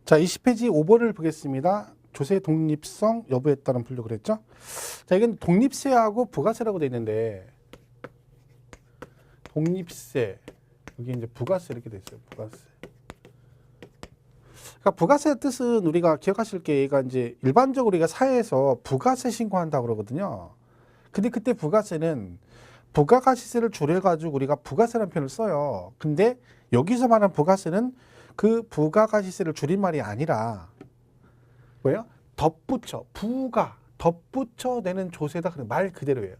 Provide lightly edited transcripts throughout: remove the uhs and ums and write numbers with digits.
자, 20페이지 5번을 보겠습니다. 조세 독립성 여부에 따른 분류 그랬죠? 자, 이건 독립세하고 부가세라고 돼 있는데, 독립세, 여기 이제 부가세 이렇게 돼 있어요. 부가세. 그러니까 부가세의 뜻은 우리가 기억하실 게, 얘가 이제 일반적으로 우리가 사회에서 부가세 신고한다고 그러거든요. 근데 그때 부가세는 부가가치세를 줄여가지고 우리가 부가세라는 표현을 써요. 근데 여기서 말하는 부가세는 그 부가가치세를 줄임말이 아니라 뭐예요? 덧붙여, 덧붙여 내는 조세다. 그런 말 그대로예요.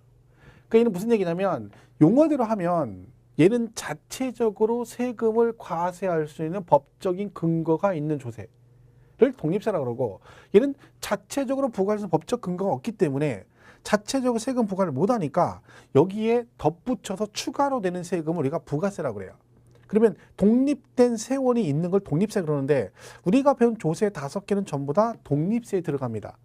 그러니까 얘는 무슨 얘기냐면, 용어대로 하면 얘는 자체적으로 세금을 과세할 수 있는 법적인 근거가 있는 조세를 독립세라고 그러고, 얘는 자체적으로 부과할 수 있는 법적 근거가 없기 때문에 자체적으로 세금 부과를 못하니까 여기에 덧붙여서 추가로 내는 세금을 우리가 부가세라고 그래요. 그러면 독립된 세원이 있는 걸 독립세 그러는데, 우리가 배운 조세 5개는 전부 다 독립세에 들어갑니다.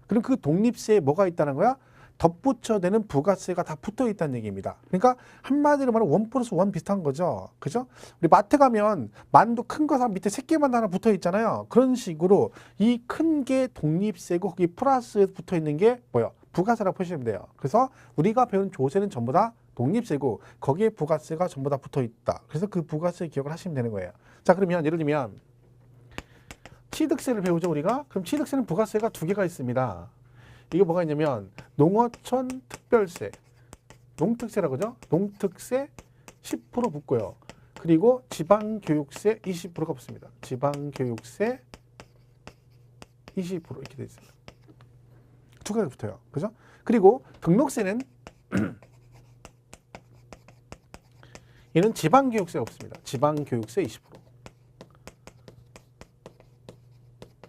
그럼 그 독립세에 뭐가 있다는 거야? 덧붙여내는 부가세가 다 붙어 있다는 얘기입니다. 그러니까 한마디로 말하면 1+1 비슷한 거죠. 그죠? 우리 마트 가면 만두 큰 거 사면 밑에 새끼만 하나 붙어 있잖아요. 그런 식으로 이 큰 게 독립세고 거기 플러스 붙어 있는 게 뭐예요? 부가세라고 보시면 돼요. 그래서 우리가 배운 조세는 전부 다 독립세고 거기에 부가세가 전부 다 붙어 있다. 그래서 그 부가세 기억을 하시면 되는 거예요. 자, 그러면 예를 들면 취득세를 배우죠, 우리가. 그럼 취득세는 부가세가 2개가 있습니다. 이게 뭐가 있냐면 농어촌 특별세, 농특세라고 하죠. 농특세 10% 붙고요. 그리고 지방교육세 20%가 붙습니다. 지방교육세 20% 이렇게 돼 있습니다. 2개가 붙어요. 그죠? 그리고 등록세는 얘는 지방교육세가 없습니다. 지방교육세 20%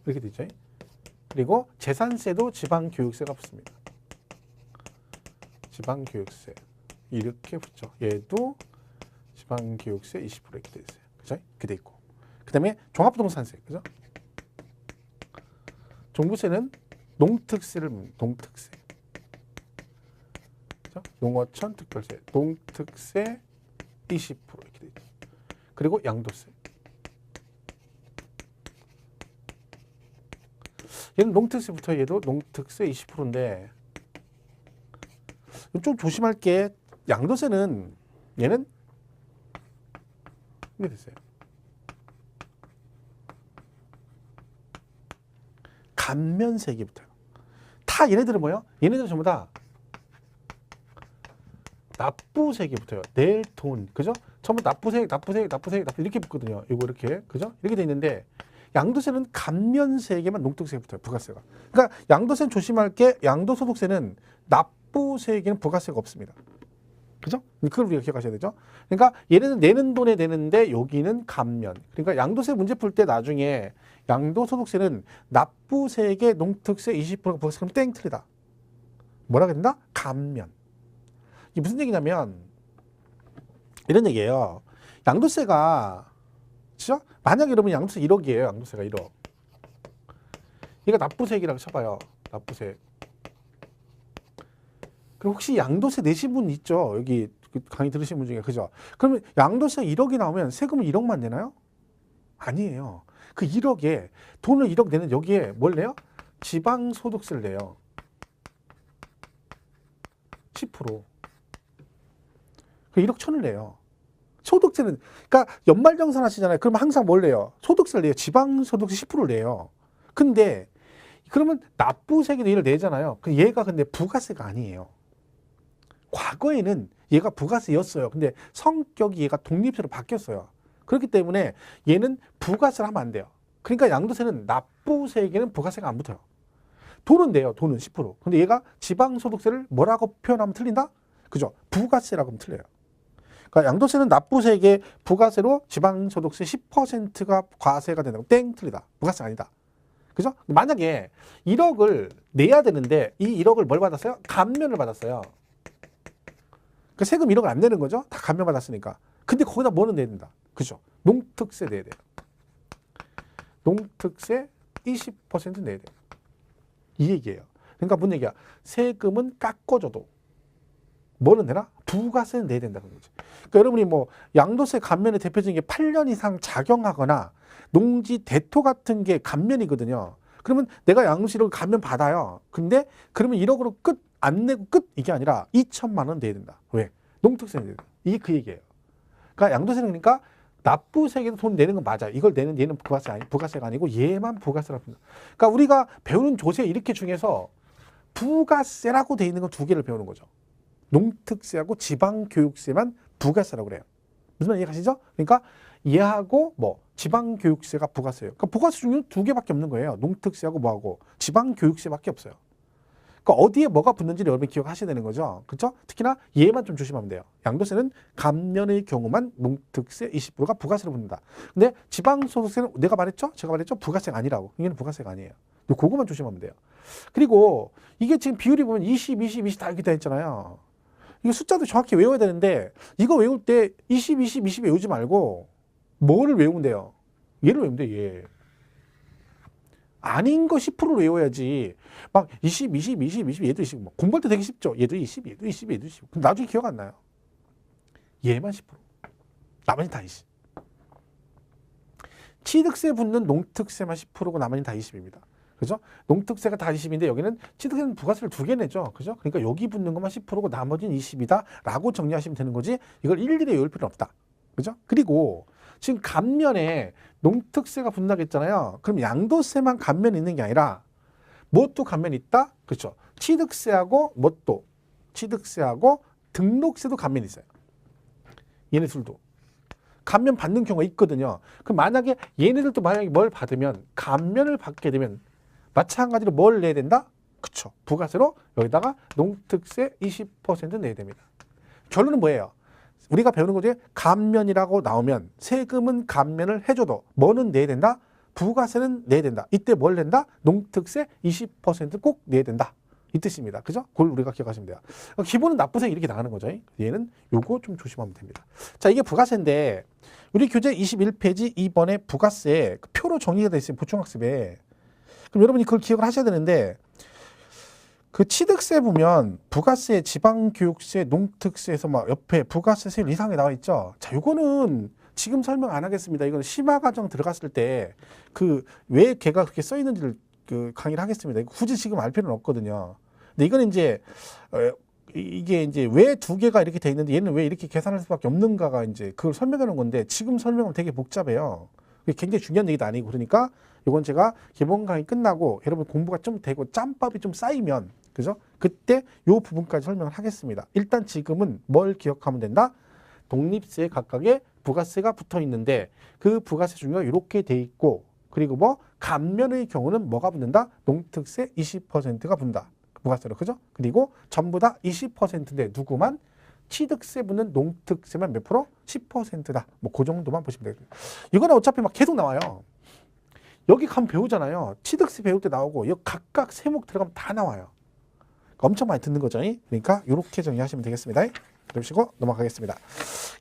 이렇게 되죠. 그리고 재산세도 지방교육세가 붙습니다. 지방교육세 이렇게 붙죠. 얘도 지방교육세 20% 이렇게 돼 있어요. 그죠? 이렇게 돼 있고, 그 다음에 종합부동산세, 그죠? 종부세는 농특세를 농특세, 그죠? 농어촌 특별세, 농특세 20% 이렇게 돼 있죠. 그리고 양도세. 얘는 농특세부터 얘도 농특세 20%인데 좀 조심할 게, 양도세는 얘는 이게 됐어요. 감면세기부터요. 다 얘네들은 뭐예요? 얘네들은 전부 다 납부세기부터요. 낼 돈, 그죠? 전부 납부세 이렇게 붙거든요. 이거 이렇게, 그죠? 이렇게 돼 있는데, 양도세는 감면세계만 농특세부터요. 부가세가. 그러니까 양도세는 조심할 게, 양도소득세는 납부세계는 부가세가 없습니다. 그죠? 그걸 우리가 기억하셔야 되죠. 그러니까 얘네는 내는 돈에 내는데 여기는 감면. 그러니까 양도세 문제 풀 때 나중에 양도소득세는 납부세계 농특세 20%가 부가세, 그럼 땡 틀리다. 뭐라 그랬나? 감면. 이게 무슨 얘기냐면 이런 얘기예요. 양도세가, 그죠? 만약에 여러분 양도세 1억이에요. 양도세가 1억. 이거 납부세액이라고 쳐봐요. 납부세액. 그럼 혹시 양도세 내신 분 있죠? 여기 강의 들으신 분 중에, 그죠? 그러면 양도세 1억이 나오면 세금은 1억만 내나요? 아니에요. 그 1억에 돈을 1억 내는 여기에 뭘 내요? 지방소득세를 내요. 10%. 그 1억 1천을 내요. 소득세는, 그러니까 연말정산 하시잖아요. 그러면 항상 뭘 내요? 소득세를 내요. 지방소득세 10%를 내요. 근데 그러면 납부세계도 얘를 내잖아요. 얘가 근데 부가세가 아니에요. 과거에는 얘가 부가세였어요. 근데 성격이 얘가 독립세로 바뀌었어요. 그렇기 때문에 얘는 부가세를 하면 안 돼요. 그러니까 양도세는 납부세계는 부가세가 안 붙어요. 돈은 내요. 돈은 10%. 근데 얘가 지방소득세를 뭐라고 표현하면 틀린다? 그죠? 부가세라고 하면 틀려요. 그러니까 양도세는 납부세계 부가세로 지방소득세 10%가 과세가 된다고, 땡 틀리다. 부가세 아니다. 그죠? 만약에 1억을 내야 되는데 이 1억을 뭘 받았어요? 감면을 받았어요. 그러니까 세금 1억을 안 내는 거죠? 다 감면 받았으니까. 근데 거기다 뭐는 내야 된다. 그죠? 농특세 내야 돼요. 농특세 20% 내야 돼요. 이 얘기예요. 그러니까 무슨 얘기야? 세금은 깎아줘도 뭐는 되나? 부가세는 내야 된다는 거지. 그러니까 여러분이 뭐 양도세 감면의 대표적인 게 8년 이상 작용하거나 농지 대토 같은 게 감면이거든요. 그러면 내가 양도세를 감면 받아요. 근데 그러면 1억으로 끝, 안 내고 끝 이게 아니라 2천만 원 내야 된다. 왜? 농특세 내야 된다. 이게 그 얘기예요. 그러니까 양도세는 그러니까 납부세에도 돈 내는 건 맞아. 이걸 내는 얘는 부가세가 아니고 얘만 부가세라고 합니다. 그러니까 우리가 배우는 조세 이렇게 중에서 부가세라고 돼 있는 건 두 개를 배우는 거죠. 농특세하고 지방교육세만 부가세라고 그래요. 무슨 말 이해가시죠? 그러니까 얘하고 뭐 지방교육세가 부가세예요. 그러니까 부가세 중에는 두 개밖에 없는 거예요. 농특세하고 뭐하고 지방교육세밖에 없어요. 그러니까 어디에 뭐가 붙는지를 여러분이 기억하셔야 되는 거죠. 그렇죠? 특히나 얘만 좀 조심하면 돼요. 양도세는 감면의 경우만 농특세 20%가 부가세로 붙는다. 근데 지방소득세는 제가 말했죠? 부가세가 아니라고. 이게는 부가세가 아니에요. 그거만 조심하면 돼요. 그리고 이게 지금 비율이 보면 20, 20, 20 다 이렇게 돼 있잖아요. 이거 숫자도 정확히 외워야 되는데 이거 외울 때 20, 20, 20 외우지 말고 뭐를 외우면 돼요? 얘를 외우면 돼, 얘. 아닌 거 10%를 외워야지. 막 20, 20, 20, 20, 얘도 20. 공부할 때 되게 쉽죠? 얘도 20, 얘도 20, 얘도 20. 근데 나중에 기억 안 나요. 얘만 10%. 나머지 다 20. 취득세 붙는 농특세만 10%고 나머지 다 20입니다. 그죠? 농특세가 다 20인데 여기는 취득세는 부가세를 두 개 내죠. 그죠? 그러니까 여기 붙는 것만 10%고 나머지는 20이다. 라고 정리하시면 되는 거지. 이걸 일일이 외울 필요는 없다. 그죠? 그리고 지금 감면에 농특세가 붙는다고 그럼 양도세만 감면이 있는 게 아니라 뭣도 감면이 있다? 그렇죠. 취득세하고 뭣도 취득세하고 등록세도 감면이 있어요. 얘네 둘도. 감면 받는 경우가 있거든요. 그럼 만약에 얘네들도 만약에 뭘 받으면 감면을 받게 되면 마찬가지로 뭘 내야 된다? 그쵸. 부가세로 여기다가 농특세 20% 내야 됩니다. 결론은 뭐예요? 우리가 배우는 것 중에 감면이라고 나오면 세금은 감면을 해줘도 뭐는 내야 된다? 부가세는 내야 된다. 이때 뭘 낸다? 농특세 20% 꼭 내야 된다. 이 뜻입니다. 그죠? 그걸 우리가 기억하시면 돼요. 기본은 납부세 이렇게 나가는 거죠. 얘는 요거 좀 조심하면 됩니다. 자, 이게 부가세인데 우리 교재 21페이지 2번에 부가세 표로 정리가 되어 있어요. 보충학습에. 그럼 여러분이 그걸 기억을 하셔야 되는데 그 취득세 보면 부가세, 지방교육세, 농특세에서 막 옆에 부가세 세율 이상하게 나와 있죠. 자, 요거는 지금 설명 안 하겠습니다. 이거는 심화과정 들어갔을 때 그 왜 걔가 그렇게 써 있는지를 그 강의를 하겠습니다. 굳이 지금 알 필요는 없거든요. 근데 이거는 이제 이게 이제 왜 두 개가 이렇게 돼 있는데 얘는 왜 이렇게 계산할 수밖에 없는가가 이제 그걸 설명하는 건데 지금 설명은 되게 복잡해요. 굉장히 중요한 얘기도 아니고 그러니까 이건 제가 기본 강의 끝나고 여러분 공부가 좀 되고 짬밥이 좀 쌓이면 그죠? 그때 요 부분까지 설명을 하겠습니다. 일단 지금은 뭘 기억하면 된다? 독립세 각각의 부가세가 붙어 있는데 그 부가세 종류가 이렇게 돼 있고 그리고 뭐 감면의 경우는 뭐가 붙는다? 농특세 20%가 붙는다. 부가세로 그죠? 그리고 전부 다 20%인데 누구만? 취득세 붙는 농특세만 몇 프로? 10%다. 뭐 그 정도만 보시면 되겠습니다. 이거는 어차피 막 계속 나와요. 여기 가면 배우잖아요. 취득세 배울 때 나오고 여기 각각 세목 들어가면 다 나와요. 엄청 많이 듣는 거죠. 그러니까 이렇게 정리하시면 되겠습니다. 그러시고 넘어가겠습니다.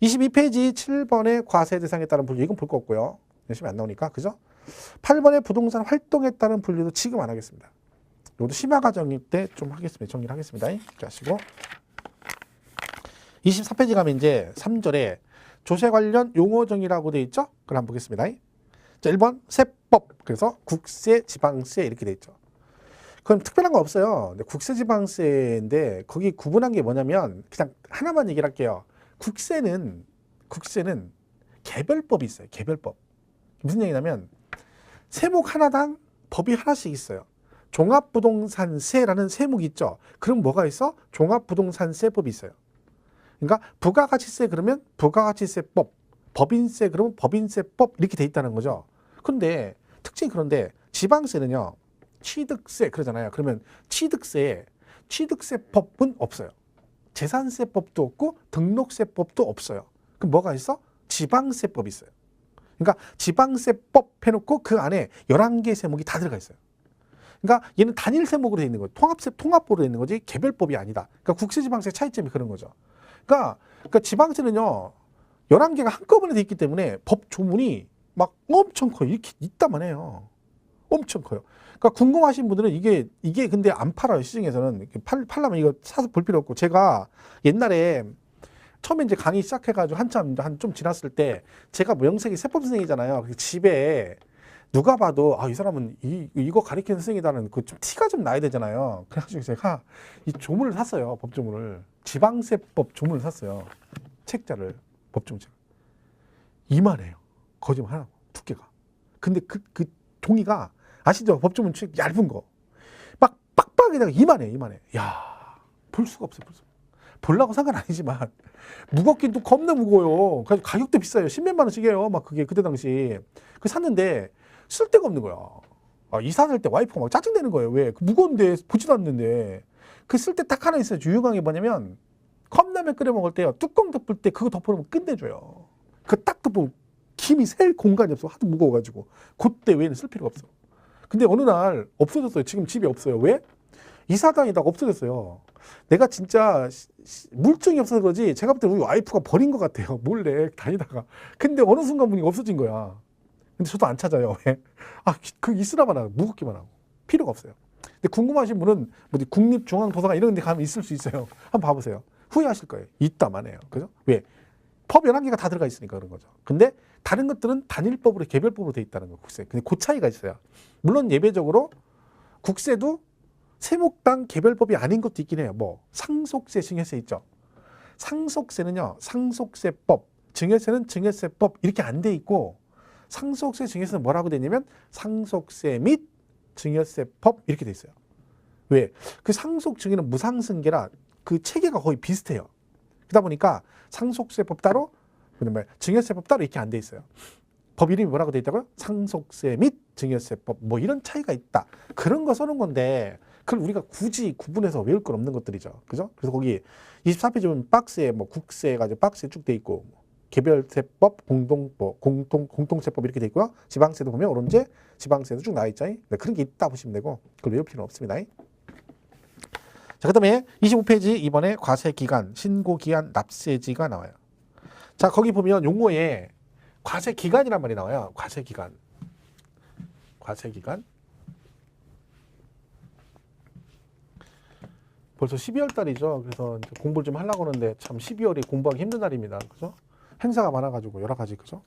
22페이지 7번의 과세 대상에 따른 분류 이건 볼 거 없고요. 열심히 안 나오니까 그죠? 8번의 부동산 활동에 따른 분류도 지금 안 하겠습니다. 이것도 심화 과정일 때 좀 하겠습니다. 정리를 하겠습니다. 하시고 24페이지 가면 이제 3절에 조세 관련 용어정의라고 되어 있죠? 그걸 한번 보겠습니다. 자, 1번 세법 그래서 국세, 지방세 이렇게 되어 있죠. 그럼 특별한 거 없어요. 근데 국세, 지방세인데 거기 구분한 게 뭐냐면 그냥 하나만 얘기를 할게요. 국세는 개별법이 있어요. 개별법. 무슨 얘기냐면 세목 하나당 법이 하나씩 있어요. 종합부동산세라는 세목이 있죠. 그럼 뭐가 있어? 종합부동산세법이 있어요. 그러니까 부가가치세 그러면 부가가치세법, 법인세 그러면 법인세법 이렇게 돼 있다는 거죠. 그런데 특징이 그런데 지방세는요. 취득세 그러잖아요. 그러면 취득세법은 없어요. 재산세법도 없고 등록세법도 없어요. 그럼 뭐가 있어? 지방세법이 있어요. 그러니까 지방세법 해놓고 그 안에 11개 세목이 다 들어가 있어요. 그러니까 얘는 단일 세목으로 되어 있는 거예요. 통합보로 되어 있는 거지 개별법이 아니다. 그러니까 국세, 지방세 차이점이 그런 거죠. 그러니까 지방세는요. 11개가 한꺼번에 되어 있기 때문에 법 조문이 막 엄청 커요. 이렇게 있다만 해요. 엄청 커요. 그러니까 궁금하신 분들은 이게 근데 안 팔아요. 시중에서는. 팔려면 이거 사서 볼 필요 없고, 제가 옛날에 처음에 이제 강의 시작해가지고 한참 한 좀 지났을 때, 제가 명색이 세법 선생이잖아요. 집에 누가 봐도 이 사람은 이거 가르치는 선생이다는 그 좀 티가 좀 나야 되잖아요. 그래가지고 제가 이 조문을 샀어요. 법조문을. 지방세법 조문을 샀어요. 책자를. 법조문책. 이만해요. 거짓말 하라고. 두께가. 근데 그 종이가 아시죠? 법조문 책 얇은 거. 막 빡빡에다가 이만해. 야, 볼 수가 없어요. 보려고 산 건 아니지만 무겁긴 또 겁나 무거워요. 가격도 비싸요. 10몇만 원씩이에요. 막 그게 그때 당시. 그 샀는데 쓸 데가 없는 거야. 이사 살 때 와이프가 막 짜증내는 거예요. 왜? 무거운데 보지도 않는데. 그 쓸 때 딱 하나 있어요. 유용한 게 뭐냐면 컵라면 끓여 먹을 때요. 뚜껑 덮을 때 그거 덮어놓으면 끝내줘요. 그거 딱 덮으면 김이 셀 공간이 없어. 하도 무거워가지고. 그때 외에는 쓸 필요가 없어. 근데 어느 날 없어졌어요. 지금 집에 없어요. 왜? 이사 다니다가 없어졌어요. 내가 진짜 물증이 없어서 그러지, 제가 볼 때 우리 와이프가 버린 것 같아요. 몰래 다니다가. 근데 어느 순간 보니까 없어진 거야. 근데 저도 안 찾아요. 왜? 그 있으라만 하고, 무겁기만 하고. 필요가 없어요. 근데 궁금하신 분은 뭐 국립중앙도서관 이런 데 가면 있을 수 있어요. 한번 봐보세요. 후회하실 거예요. 있다만 해요. 그죠? 왜? 법 11개가 다 들어가 있으니까 그런 거죠. 근데 다른 것들은 단일법으로, 개별법으로 돼 있다는 거, 국세. 근데 그 차이가 있어요. 물론 예외적으로 국세도 세목당 개별법이 아닌 것도 있긴 해요. 뭐 상속세, 증여세 있죠. 상속세는요, 상속세법, 증여세는 증여세법 이렇게 안 돼 있고, 상속세, 증여세는 뭐라고 돼 있냐면 상속세 및 증여세법 이렇게 돼 있어요. 왜? 그 상속 증여는 무상승계라 그 체계가 거의 비슷해요. 그러다 보니까 상속세법 따로, 증여세법 따로 이렇게 안 돼 있어요. 법 이름이 뭐라고 돼 있다고요? 상속세 및 증여세법, 뭐 이런 차이가 있다. 그런 거 써놓은 건데 그걸 우리가 굳이 구분해서 외울 건 없는 것들이죠. 그죠? 그래서 거기 24페이지 보면 박스에 뭐 국세 가지고 박스에 쭉 돼 있고, 개별세법, 공통세법 이렇게 돼 있고요. 지방세도 보면 오른쪽 지방세도 쭉 나와 있죠. 네, 그런 게 있다 보시면 되고, 그걸 외울 필요는 없습니다. 자, 그다음에 25페이지 이번에 과세기간, 신고기한, 납세지가 나와요. 자, 거기 보면 용어에 과세기간이란 말이 나와요. 과세기간. 벌써 12월 달이죠. 그래서 이제 공부를 좀 하려고 하는데 참 12월이 공부하기 힘든 달입니다. 그죠? 행사가 많아가지고 여러 가지, 그죠?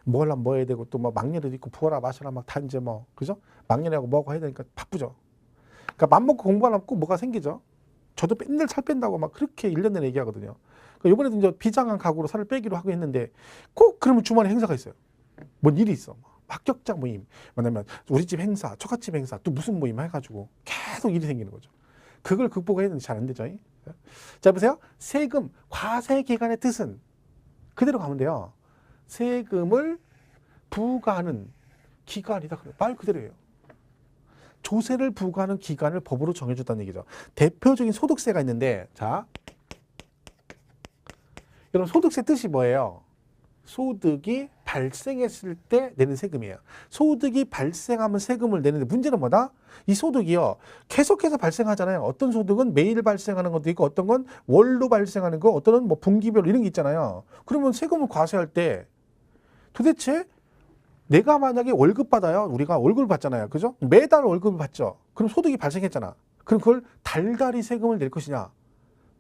뭐 하려면 뭐 해야 되고, 또 뭐 막내도 있고 부어라 마셔라 막 다 이제 뭐, 그죠? 막내하고 뭐하고 해야 되니까 바쁘죠. 그러니까 맘먹고 공부 안 하면 꼭 뭐가 생기죠. 저도 맨날 살 뺀다고 막 그렇게 1년 내내 얘기하거든요. 그러니까 이번에도 이제 비장한 각오로 살을 빼기로 하고 했는데, 꼭 그러면 주말에 행사가 있어요. 뭔 일이 있어. 합격자 모임, 뭐냐면 우리 집 행사, 처갓집 행사, 또 무슨 모임 해가지고 계속 일이 생기는 거죠. 그걸 극복해야 되는데 잘 안 되죠. 자, 보세요. 세금, 과세기간의 뜻은 그대로 가면 돼요. 세금을 부과하는 기간이다. 말 그대로예요. 조세를 부과하는 기간을 법으로 정해줬다는 얘기죠. 대표적인 소득세가 있는데, 자, 여러분 소득세 뜻이 뭐예요? 소득이 발생했을 때 내는 세금이에요. 소득이 발생하면 세금을 내는데, 문제는 뭐다? 이 소득이요, 계속해서 발생하잖아요. 어떤 소득은 매일 발생하는 것도 있고, 어떤 건 월로 발생하는 거, 어떤 건 뭐 분기별로 이런 게 있잖아요. 그러면 세금을 과세할 때 도대체 내가 만약에 월급 받아요. 우리가 월급을 받잖아요. 그죠? 매달 월급을 받죠. 그럼 소득이 발생했잖아. 그럼 그걸 달달이 세금을 낼 것이냐,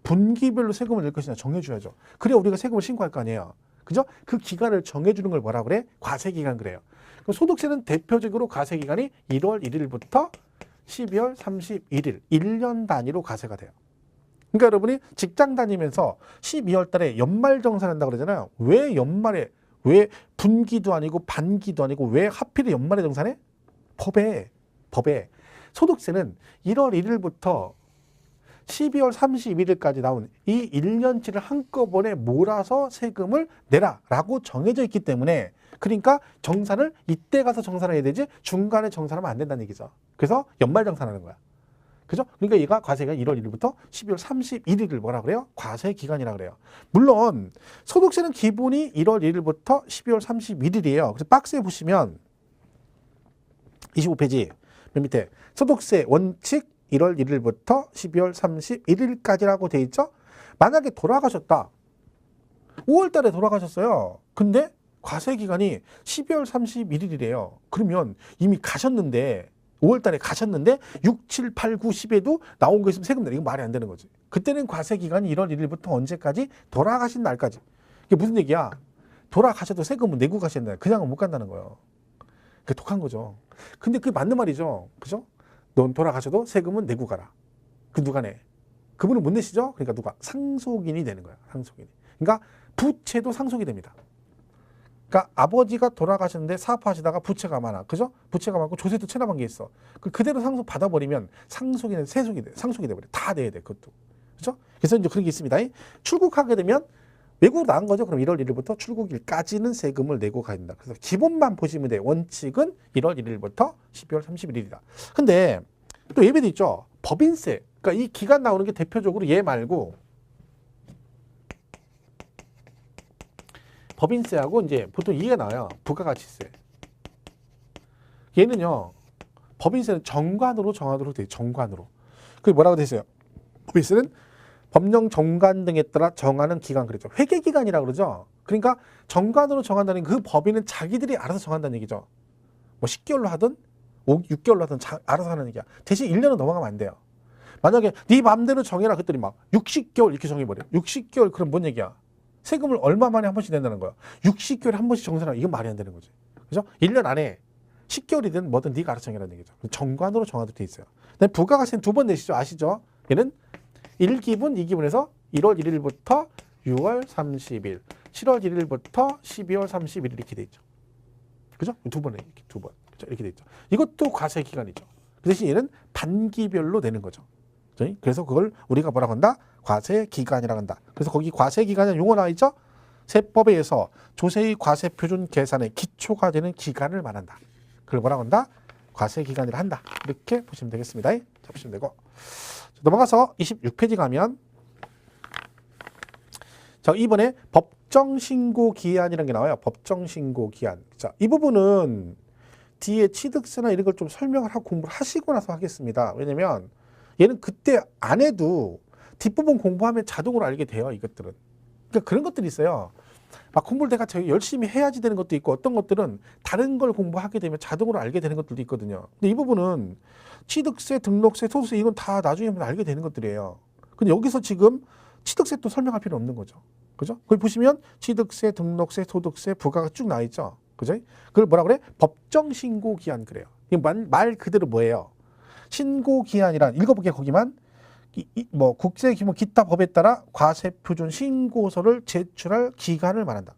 분기별로 세금을 낼 것이냐 정해줘야죠. 그래야 우리가 세금을 신고할 거 아니에요. 그죠? 그 기간을 정해주는 걸 뭐라 그래? 과세기간 그래요. 그럼 소득세는 대표적으로 과세기간이 1월 1일부터 12월 31일, 1년 단위로 과세가 돼요. 그러니까 여러분이 직장 다니면서 12월 달에 연말정산한다고 그러잖아요. 왜 연말에, 왜 분기도 아니고 반기도 아니고 왜 하필 연말에 정산해? 법에 소득세는 1월 1일부터 12월 31일까지 나온 이 1년치를 한꺼번에 몰아서 세금을 내라라고 정해져 있기 때문에, 그러니까 정산을 이때 가서 정산해야 되지 중간에 정산하면 안 된다는 얘기죠. 그래서 연말 정산하는 거야. 그죠? 그러니까 얘가 과세가 1월 1일부터 12월 31일을 뭐라 그래요? 과세 기간이라 그래요. 물론 소득세는 기본이 1월 1일부터 12월 31일이에요. 그래서 박스에 보시면 25페이지 맨 밑에 소득세 원칙 1월 1일부터 12월 31일까지라고 돼 있죠? 만약에 돌아가셨다. 5월 달에 돌아가셨어요. 근데 과세 기간이 12월 31일이래요. 그러면 이미 가셨는데 5월 달에 가셨는데 6, 7, 8, 9, 10에도 나온 거 있으면 세금 내는 이거 말이 안 되는 거지. 그때는 과세 기간이 1월 1일부터 언제까지? 돌아가신 날까지. 이게 무슨 얘기야? 돌아가셔도 세금은 내고 가신다. 그냥은 못 간다는 거예요. 그게 독한 거죠. 근데 그게 맞는 말이죠. 그죠? 넌 돌아가셔도 세금은 내고 가라. 그 누가 내? 그분은 못 내시죠? 그러니까 누가? 상속인이 되는 거야. 상속인이. 그러니까 부채도 상속이 됩니다. 그러니까 아버지가 돌아가셨는데 사업하시다가 부채가 많아. 그죠? 부채가 많고 조세도 체납한 게 있어. 그대로 상속 받아버리면 상속인은 세속이 돼. 상속이 돼버려. 다 내야 돼. 그것도. 그죠? 그래서 이제 그런 게 있습니다. 출국하게 되면 외국 나간 거죠. 그럼 1월 1일부터 출국일까지는 세금을 내고 가야 된다. 그래서 기본만 보시면 돼. 원칙은 1월 1일부터 12월 31일이다. 근데 또 예외도 있죠. 법인세. 그러니까 이 기간 나오는 게 대표적으로 얘 말고 법인세하고 이제 보통 이게 나와요. 부가가치세. 얘는요. 법인세는 정관으로 정하도록 돼요. 정관으로. 그게 뭐라고 돼 있어요? 법인세는 법령 정관 등에 따라 정하는 기간 그랬죠. 회계기간이라고 그러죠. 그러니까 정관으로 정한다는 그 법인은 자기들이 알아서 정한다는 얘기죠. 뭐 10개월로 하든 6개월로 하든 알아서 하는 얘기야. 대신 1년은 넘어가면 안 돼요. 만약에 네 맘대로 정해라 그랬더니 막 60개월 이렇게 정해버려. 60개월 그럼 뭔 얘기야? 세금을 얼마 만에 한 번씩 낸다는 거야. 60개월에 한 번씩 정산하면 이건 말이 안 되는 거지. 그죠? 1년 안에 10개월이든 뭐든 네가 알아서 정해라는 얘기죠. 정관으로 정하도록 돼 있어요. 부가가치는 2번 내시죠. 아시죠? 얘는 1기분, 2기분에서 1월 1일부터 6월 30일, 7월 1일부터 12월 30일 이렇게 돼 있죠. 그죠? 2번에 이렇게 2번. 그죠? 이렇게 돼 있죠. 이것도 과세 기간이죠. 그 대신 얘는 반기별로 내는 거죠. 그래서 그걸 우리가 뭐라고 한다? 과세 기간이라고 한다. 그래서 거기 과세 기간에 용어 나와 있죠? 세법에 의해서 조세의 과세 표준 계산의 기초가 되는 기간을 말한다. 그걸 뭐라고 한다? 과세 기간이라 한다. 이렇게 보시면 되겠습니다. 자, 보시면 되고. 넘어가서 26페이지 가면 자, 이번에 법정신고 기한이라는 게 나와요. 법정신고 기한. 자, 이 부분은 뒤에 취득세나 이런 걸 좀 설명을 하고 공부를 하시고 나서 하겠습니다. 왜냐면 얘는 그때 안 해도 뒷부분 공부하면 자동으로 알게 돼요. 이것들은. 그러니까 그런 것들이 있어요. 막 공부를 내가 되게 열심히 해야지 되는 것도 있고 어떤 것들은 다른 걸 공부하게 되면 자동으로 알게 되는 것들도 있거든요. 근데 이 부분은 취득세, 등록세, 소득세 이건 다 나중에 알게 되는 것들이에요. 근데 여기서 지금 취득세 또 설명할 필요 없는 거죠. 그죠? 거기 보시면 취득세, 등록세, 소득세, 부가가 쭉 나와 있죠. 그죠? 그걸 뭐라 그래? 법정신고 기한 그래요. 말 그대로 뭐예요? 신고 기한이란 읽어볼게 거기만 뭐 국세 기본 기타 법에 따라 과세 표준 신고서를 제출할 기간을 말한다.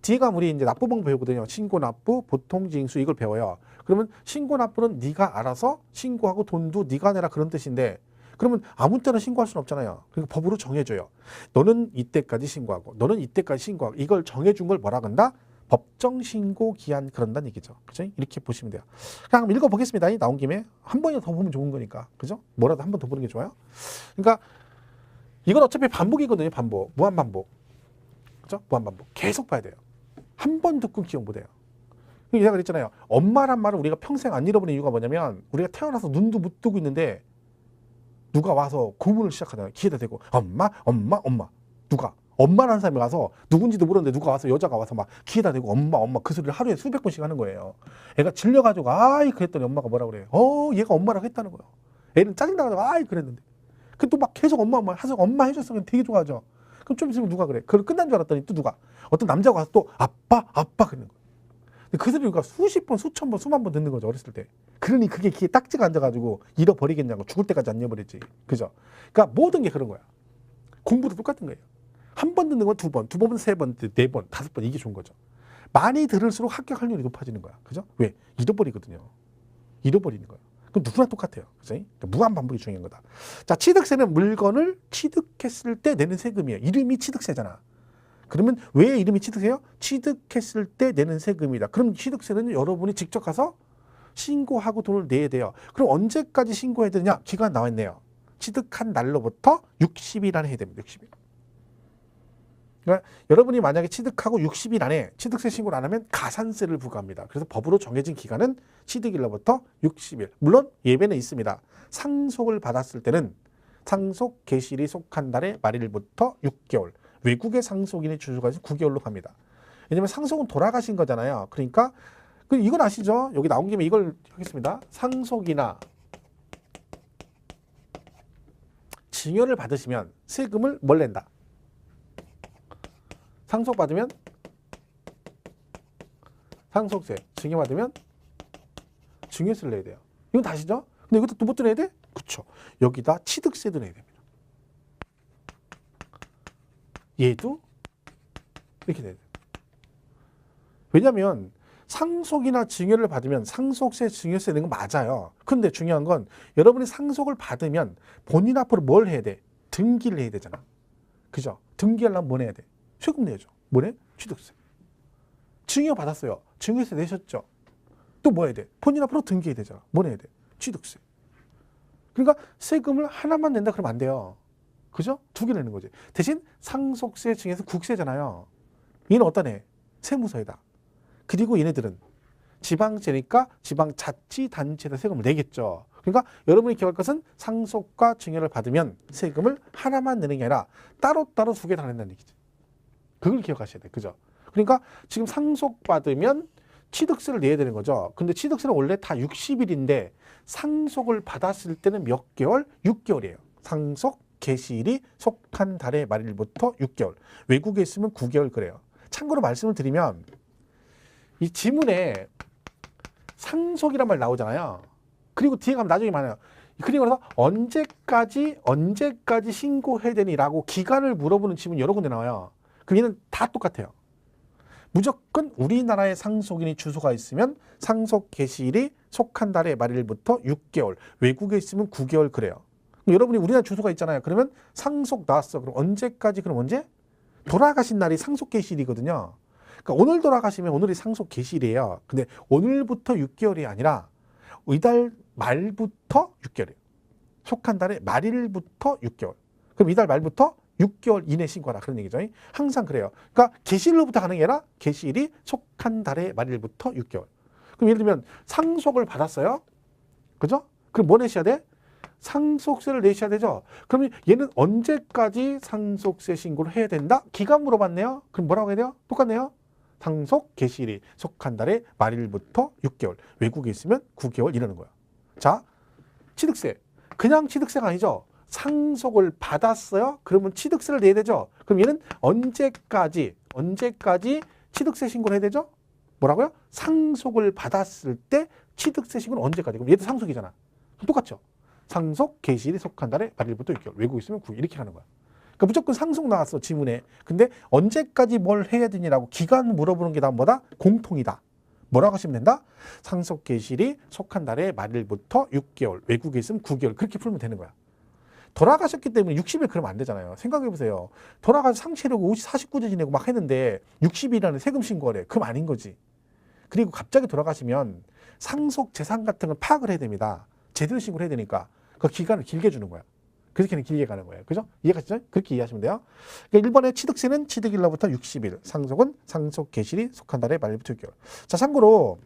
뒤에가 우리 이제 납부방 배우거든요. 신고 납부, 보통 징수 이걸 배워요. 그러면 신고 납부는 네가 알아서 신고하고 돈도 네가 내라 그런 뜻인데 그러면 아무 때나 신고할 수는 없잖아요. 그러니까 법으로 정해줘요. 너는 이때까지 신고하고 너는 이때까지 신고하고 이걸 정해준 걸 뭐라 그런다? 법정 신고 기한 그런다는 얘기죠. 그죠? 이렇게 보시면 돼요. 그냥 한번 읽어보겠습니다. 나온 김에 한 번이라도 더 보면 좋은 거니까. 그죠? 뭐라도 한 번 더 보는 게 좋아요. 그러니까 이건 어차피 반복이거든요. 반복. 무한 반복. 그죠? 무한 반복. 계속 봐야 돼요. 한 번 듣고 기억 못 해요. 제가 그랬잖아요. 엄마란 말을 우리가 평생 안 잃어버린 이유가 뭐냐면 우리가 태어나서 눈도 못 뜨고 있는데 누가 와서 구문을 시작하잖아요. 귀에다 대고 엄마, 엄마, 엄마. 누가? 엄마라는 사람이 와서 누군지도 모르는데 누가 와서 여자가 와서 막 귀에다 대고 엄마, 엄마 그 소리를 하루에 수백 번씩 하는 거예요. 애가 질려가지고 아이 그랬더니 엄마가 뭐라 그래요? 얘가 엄마라고 했다는 거예요. 애는 짜증나가지고 아이 그랬는데. 그 또 막 계속 엄마, 엄마 해서 엄마 해줬으면 되게 좋아하죠. 그럼 좀 있으면 누가 그래? 그걸 끝난 줄 알았더니 또 누가? 어떤 남자가 와서 또 아빠, 아빠 그러는 거예요. 근데 그 소리가 수십 번, 수천 번, 수만 번 듣는 거죠. 어렸을 때. 그러니 그게 귀에 딱지가 앉아가지고 잃어버리겠냐고 죽을 때까지 안 잃어버렸지. 그죠? 그러니까 모든 게 그런 거야. 공부도 똑같은 거예요. 한 번 듣는 건 두 번, 두 번은 세 번, 네 번, 다섯 번 이게 좋은 거죠. 많이 들을수록 합격 확률이 높아지는 거야. 그죠? 왜? 잃어버리거든요. 잃어버리는 거야. 그럼 누구나 똑같아요. 그죠? 그러니까 무한 반복이 중요한 거다. 자, 취득세는 물건을 취득했을 때 내는 세금이에요. 이름이 취득세잖아. 그러면 왜 이름이 취득세예요? 취득했을 때 내는 세금이다. 그럼 취득세는 여러분이 직접 가서 신고하고 돈을 내야 돼요. 그럼 언제까지 신고해야 되느냐? 기간 나와 있네요. 취득한 날로부터 60일 안에 해야 됩니다. 60일. 그러니까 여러분이 만약에 취득하고 60일 안에 취득세 신고를 안 하면 가산세를 부과합니다. 그래서 법으로 정해진 기간은 취득일로부터 60일. 물론 예외는 있습니다. 상속을 받았을 때는 상속 개시일이 속한 달의 말일부터 6개월. 외국의 상속인이 주주가 9개월로 갑니다. 왜냐면 상속은 돌아가신 거잖아요. 그러니까 이건 아시죠? 여기 나온 김에 이걸 하겠습니다. 상속이나 증여를 받으시면 세금을 뭘 낸다? 상속받으면 상속세, 증여받으면 증여세를 내야 돼요. 이건 다 아시죠? 근데 이것도 또 뭐 내야 돼? 그쵸. 여기다 취득세도 내야 됩니다. 얘도 이렇게 내야 돼요. 왜냐면 상속이나 증여를 받으면 상속세, 증여세 내는 건 맞아요. 근데 중요한 건 여러분이 상속을 받으면 본인 앞으로 뭘 해야 돼? 등기를 해야 되잖아. 그죠? 등기하려면 뭐 내야 돼? 세금 내야죠. 뭐 내? 취득세. 증여 받았어요. 증여세 내셨죠? 또 뭐 해야 돼? 본인 앞으로 등기해야 되잖아. 뭐 내야 돼? 취득세. 그러니까 세금을 하나만 낸다 그러면 안 돼요. 그죠? 두 개 내는 거지. 대신 상속세, 증여세, 국세잖아요. 얘는 어떤 애? 세무서에다. 그리고 얘네들은 지방세니까 지방자치단체에다 세금을 내겠죠. 그러니까 여러분이 기억할 것은 상속과 증여를 받으면 세금을 하나만 내는 게 아니라 따로따로 두 개 다 낸다는 얘기지. 그걸 기억하셔야 돼. 그죠? 그러니까 지금 상속받으면 취득세를 내야 되는 거죠. 근데 취득세는 원래 다 60일인데 상속을 받았을 때는 몇 개월? 6개월이에요. 상속 개시일이 속한 달의 말일부터 6개월. 외국에 있으면 9개월 그래요. 참고로 말씀을 드리면 이 지문에 상속이란 말 나오잖아요. 그리고 뒤에 가면 나중에 많아요. 그리고 언제까지 신고해야 되니라고 기간을 물어보는 지문 여러 군데 나와요. 그럼 얘는 다 똑같아요. 무조건 우리나라의 상속인이 주소가 있으면 상속 개시일이 속한 달의 말일부터 6개월, 외국에 있으면 9개월 그래요. 여러분이 우리나라 주소가 있잖아요. 그러면 상속 나왔어. 그럼 언제까지? 그럼 언제? 돌아가신 날이 상속 개시일이거든요. 그러니까 오늘 돌아가시면 오늘이 상속 개시일이에요. 근데 오늘부터 6개월이 아니라 이달 말부터 6개월이에요. 속한 달의 말일부터 6개월. 그럼 이달 말부터 6개월 이내 신고하라 그런 얘기죠. 항상 그래요. 그러니까 개시일로부터 가는 게 아니라 개시일이 속한 달의 말일부터 6개월. 그럼 예를 들면 상속을 받았어요. 그죠? 그럼 뭐 내셔야 돼? 상속세를 내셔야 되죠. 그러면 얘는 언제까지 상속세 신고를 해야 된다? 기간 물어봤네요. 그럼 뭐라고 해야 돼요? 똑같네요. 상속 개시일이 속한 달의 말일부터 6개월. 외국에 있으면 9개월 이러는 거야. 자, 취득세. 그냥 취득세가 아니죠. 상속을 받았어요. 그러면 취득세를 내야 되죠. 그럼 얘는 언제까지 취득세 신고를 해야 되죠? 뭐라고요? 상속을 받았을 때 취득세 신고는 언제까지? 그럼 얘도 상속이잖아. 똑같죠. 상속 개시일이 속한 달의 말일부터 6개월. 외국에 있으면 9일 이렇게 하는 거야. 그러니까 무조건 상속 나왔어 지문에. 근데 언제까지 뭘 해야 되냐라고 기간 물어보는 게 다 뭐다? 공통이다. 뭐라고 하시면 된다? 상속 개시일이 속한 달의 말일부터 6개월. 외국에 있으면 9개월. 그렇게 풀면 되는 거야. 돌아가셨기 때문에 60일 그러면 안 되잖아요. 생각해보세요. 돌아가서 상체려고 49제 지내고 막 했는데 60일이라는 세금 신고를 해. 그럼 아닌 거지. 그리고 갑자기 돌아가시면 상속 재산 같은 걸 파악을 해야 됩니다. 제대로 신고를 해야 되니까 그 기간을 길게 주는 거야. 그렇게는 길게 가는 거예요. 그죠? 이해가시죠? 그렇게 이해하시면 돼요. 그러니까 1번의 취득세는 취득일로부터 60일, 상속은 상속 개시일이 속한 달의 말일부터 6개월. 자, 참고로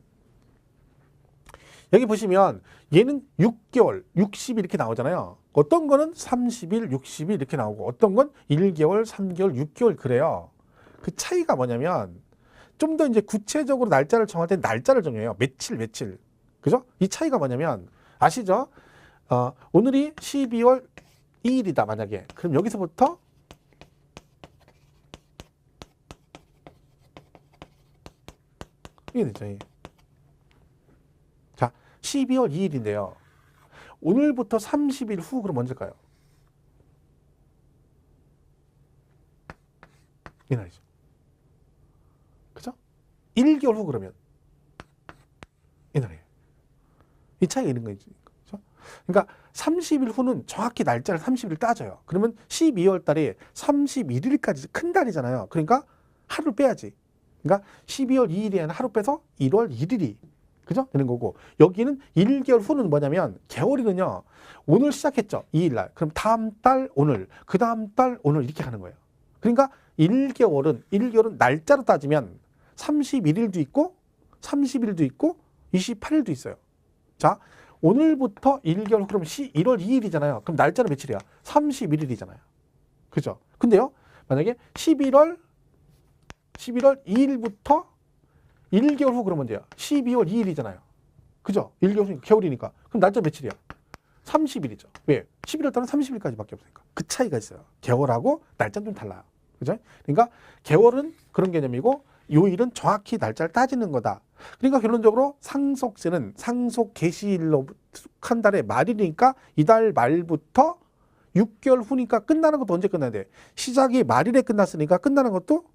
여기 보시면 얘는 6개월, 60일 이렇게 나오잖아요. 어떤 거는 30일, 60일 이렇게 나오고 어떤 건 1개월, 3개월, 6개월 그래요. 그 차이가 뭐냐면 좀 더 이제 구체적으로 날짜를 정할 때 날짜를 정해요. 며칠. 그죠? 이 차이가 뭐냐면 아시죠? 오늘이 12월 2일이다 만약에. 그럼 여기서부터 이게 되죠. 자, 12월 2일인데요. 오늘부터 30일 후 그럼 언제일까요? 이 날이죠. 그죠? 1개월 후 그러면 이 날이에요. 이 차이가 있는 거죠. 그러니까 30일 후는 정확히 날짜를 30일 따져요. 그러면 12월 달에 31일까지 큰 달이잖아요. 그러니까 하루 빼야지. 그러니까 12월 2일이 아니라 하루 빼서 1월 1일이 그죠? 되는 거고 여기는 1개월 후는 뭐냐면 개월이는요. 오늘 시작했죠. 2일날. 그럼 다음 달 오늘, 그 다음 달 오늘 이렇게 가는 거예요. 그러니까 1개월은 날짜로 따지면 31일도 있고 30일도 있고 28일도 있어요. 자, 오늘부터 1개월 후 그러면 1월 2일이잖아요. 그럼 날짜는 며칠이야? 31일이잖아요. 그죠? 근데요. 만약에 11월 11월 2일부터 1개월 후 그러면 돼요. 12월 2일이잖아요. 그죠? 1개월 후니까 겨울이니까. 그럼 날짜 며칠이야? 30일이죠. 왜? 11월 달은 30일까지밖에 없으니까. 그 차이가 있어요. 개월하고 날짜는 좀 달라요. 그죠? 그러니까 개월은 그런 개념이고 요일은 정확히 날짜를 따지는 거다. 그러니까 결론적으로 상속세는 상속 개시일로 한 달의 말일이니까 이달 말부터 6개월 후니까 끝나는 것도 언제 끝나야 돼? 시작이 말일에 끝났으니까 끝나는 것도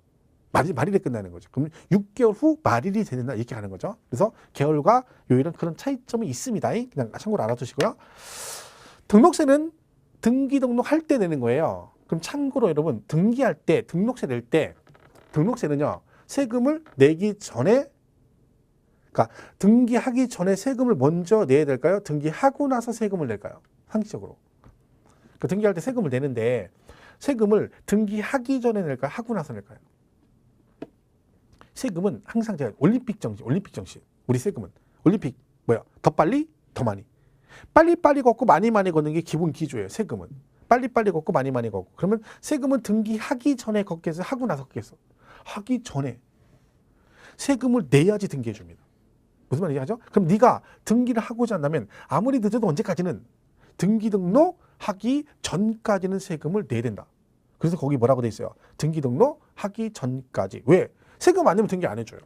말일에 끝나는 거죠. 그럼 6개월 후 말일이 된다 이렇게 하는 거죠. 그래서 개월과 요일은 그런 차이점이 있습니다. 그냥 참고로 알아두시고요. 등록세는 등기 등록할 때 내는 거예요. 그럼 참고로 여러분 등기할 때 등록세 낼 때 등록세는요. 세금을 내기 전에 그러니까 등기하기 전에 세금을 먼저 내야 될까요? 등기하고 나서 세금을 낼까요? 상식적으로. 그러니까 등기할 때 세금을 내는데 세금을 등기하기 전에 낼까요? 하고 나서 낼까요? 세금은 항상 제가 올림픽 정신 우리 세금은 올림픽 더 빨리 더 많이 빨리빨리 걷고 많이 걷는 게 기본 기조예요. 세금은 빨리빨리 걷고 많이 걷고 그러면 세금은 등기하기 전에 걷겠어 하고 나서 걷겠어? 하기 전에 세금을 내야지 등기해 줍니다. 무슨 말인지 하죠? 그럼 네가 등기를 하고자 한다면 아무리 늦어도 언제까지는 등기 등록하기 전까지는 세금을 내야 된다. 그래서 거기 뭐라고 돼 있어요? 등기 등록하기 전까지. 왜? 세금 안 내면 등기 안 해줘요.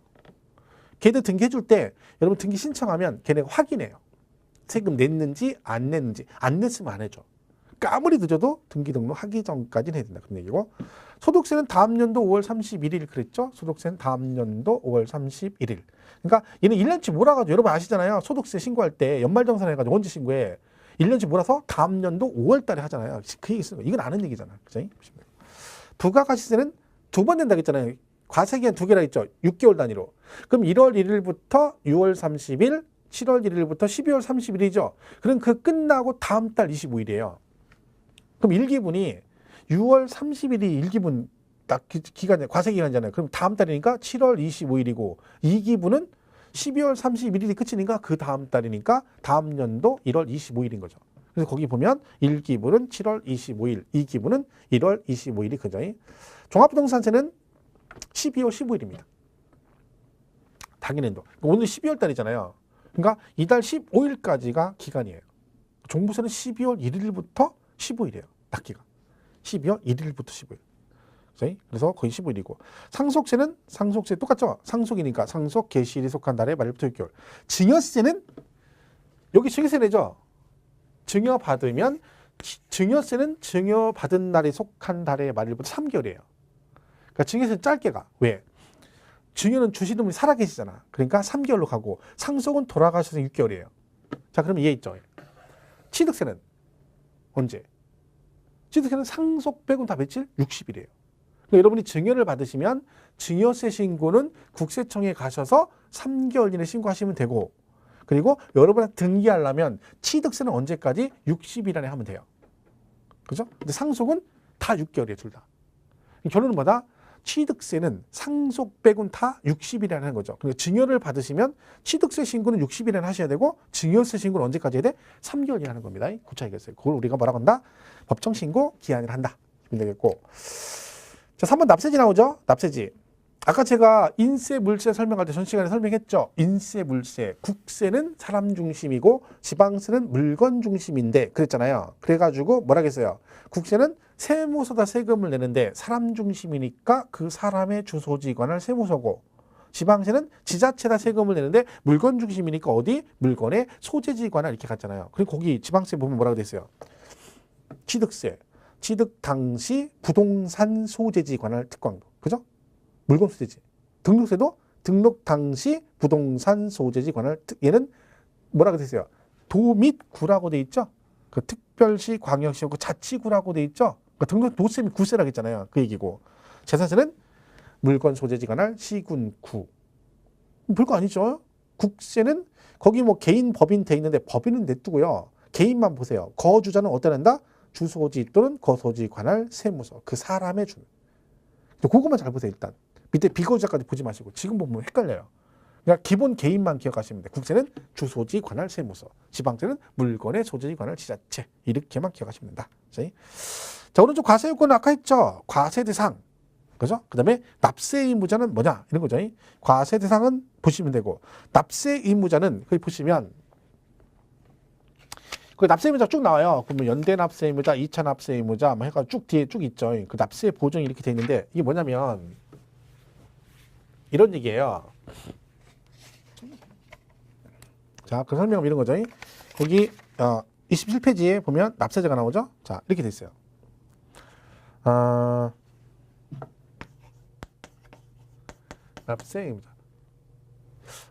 걔들 등기해 줄 때 여러분 등기 신청하면 걔네가 확인해요. 세금 냈는지 안 냈는지. 안 냈으면 안 해줘. 그러니까 아무리 늦어도 등기 등록하기 전까지는 해야 된다. 그런 얘기고. 소득세는 다음 연도 5월 31일 그랬죠? 소득세는 다음 연도 5월 31일. 그러니까 얘는 1년치 몰아가지고 여러분 아시잖아요. 소득세 신고할 때 연말정산 해가지고 언제 신고해? 1년치 몰아서 다음 연도 5월 달에 하잖아요. 그 얘기 쓰는 거. 이건 아는 얘기잖아요. 그죠? 부가가치세는 두 번 낸다고 했잖아요. 과세기한 두 개라 했죠. 6개월 단위로. 그럼 1월 1일부터 6월 30일, 7월 1일부터 12월 30일이죠. 그럼 그 끝나고 다음 달 25일이에요. 그럼 1기분이 6월 30일이 1기분 딱 기간, 과세기간이잖아요. 그럼 다음 달이니까 7월 25일이고 2기분은 12월 31일이 끝이니까 그 다음 달이니까 다음 연도 1월 25일인 거죠. 그래서 거기 보면 1기분은 7월 25일, 2기분은 1월 25일이 그죠. 종합부동산세는 12월 15일입니다. 당일연도. 오늘 12월 달이잖아요. 그러니까 이달 15일까지가 기간이에요. 종부세는 12월 1일부터 15일이에요. 납기가. 12월 1일부터 15일. 그래서 거의 15일이고. 상속세는 상속세 똑같죠? 상속이니까 상속 개시일이 속한 달에 말일부터 6개월. 증여세는 여기 증여세 내죠? 증여받으면 증여세는 증여받은 날이 속한 달에 말일부터 3개월이에요. 그러니까 증여세는 짧게 가. 왜? 증여는 주시는 분이 살아계시잖아. 그러니까 3개월로 가고 상속은 돌아가셔서 6개월이에요. 자, 그럼 이해 있죠? 취득세는 언제? 취득세는 상속 빼고는 다 며칠? 60일이에요. 그러니까 여러분이 증여를 받으시면 증여세 신고는 국세청에 가셔서 3개월 이내 신고하시면 되고 그리고 여러분한테 등기하려면 취득세는 언제까지? 60일 안에 하면 돼요. 그죠? 근데 상속은 다 6개월이에요. 둘 다. 결론은 뭐다? 취득세는 상속 빼고는 다 60일에 하는 거죠. 그러니까 증여를 받으시면 취득세 신고는 60일에 하셔야 되고 증여세 신고는 언제까지 해야 돼? 3개월이 하는 겁니다. 그 차이겠어요. 그걸 우리가 뭐라고 한다? 법정 신고 기한을 한다. 이면 되겠고. 자, 3번 납세지 나오죠? 납세지. 아까 제가 인세, 물세 설명할 때 전 시간에 설명했죠. 인세, 물세. 국세는 사람 중심이고 지방세는 물건 중심인데 그랬잖아요. 그래가지고 뭐라겠어요? 국세는 세무서다 세금을 내는데 사람 중심이니까 그 사람의 주소지 관할 세무서고 지방세는 지자체다 세금을 내는데 물건 중심이니까 어디? 물건의 소재지 관할 이렇게 갔잖아요. 그리고 거기 지방세 보면 뭐라고 돼 있어요? 취득세. 취득 당시 부동산 소재지 관할 특광도. 그죠? 물건 소재지. 등록세도 등록 당시 부동산 소재지 관할 얘는 뭐라고 돼 있어요? 도 및 구라고 돼 있죠? 그 특별시, 광역시하고 자치구라고 돼 있죠? 그러니까 등록 도세 및 구세라고 했잖아요. 그 얘기고. 재산세는 물건 소재지 관할 시군, 구. 별거 아니죠? 국세는 거기 뭐 개인, 법인 돼 있는데 법인은 냅두고요. 개인만 보세요. 거주자는 어디다 낸다? 주소지 또는 거소지 관할 세무서. 그 사람의 주. 그것만 잘 보세요, 일단. 밑에 비거주자까지 보지 마시고. 지금 보면 헷갈려요. 그러니까 기본 개인만 기억하시면 돼요. 국세는 주소지 관할 세무서. 지방세는 물건의 소재지 관할 지자체. 이렇게만 기억하시면 된다. 자, 오른쪽 과세요건은 아까 했죠. 과세 대상. 그죠? 그 다음에 납세 의무자는 뭐냐? 이런 거죠. 과세 대상은 보시면 되고, 납세 의무자는 거기 보시면, 그 납세 의무자 쭉 나와요. 그러면 연대 납세 의무자, 2차 납세 의무자, 뭐 해가 쭉 뒤에 쭉 있죠. 그 납세 보증이 이렇게 돼 있는데, 이게 뭐냐면, 이런 얘기예요. 자, 그 설명은 이런 거죠. 여기 27페이지에 보면 납세자가 나오죠. 자, 이렇게 돼 있어요. 납세 의무자.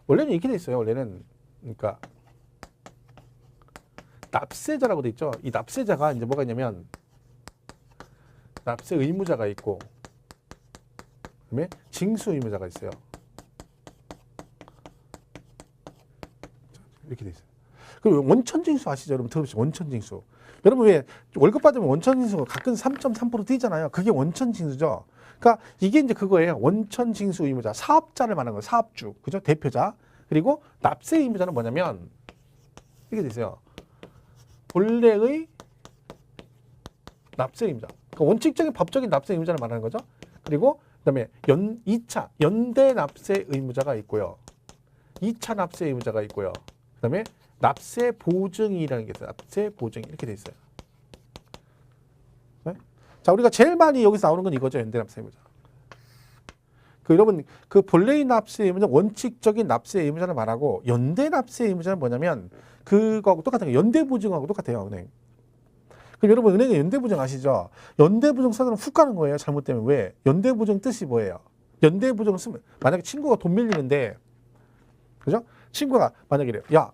원래는 이렇게 돼 있어요. 원래는 그러니까 납세자라고 돼 있죠. 이 납세자가 이제 뭐가 있냐면 납세 의무자가 있고, 그다음에 징수 의무자가 있어요. 이렇게 돼 있어요. 그 원천징수 아시죠? 여러분 들어보시죠. 원천징수. 여러분 왜 월급 받으면 원천징수가 가끔 3.3% 뛰잖아요. 그게 원천징수죠. 그러니까 이게 이제 그거예요. 원천징수 의무자, 사업자를 말하는 거예요. 사업주, 그죠? 대표자. 그리고 납세 의무자는 뭐냐면 이렇게 돼 있어요. 본래의 납세 의무자. 그러니까 원칙적인 법적인 납세 의무자를 말하는 거죠. 그리고 그다음에 2차 연대 납세 의무자가 있고요. 2차 납세 의무자가 있고요. 그다음에 납세 보증이라는 게 있어요. 납세 보증 이렇게 돼 있어요. 네? 자, 우리가 제일 많이 여기서 나오는 건 이거죠. 연대 납세 의무자. 그 여러분 그 본래의 납세 의무자, 원칙적인 납세 의무자를 말하고, 연대 납세 의무자는 뭐냐면 그거하고 똑같은 게 연대 보증하고 똑같아요. 은행. 그럼 여러분 은행에 연대 보증 아시죠? 연대 보증 써면 훅 가는 거예요. 잘못되면. 왜? 연대 보증 뜻이 뭐예요? 연대 보증을 쓰면 만약에 친구가 돈 밀리는데, 그죠? 친구가 만약에 이래요. 야,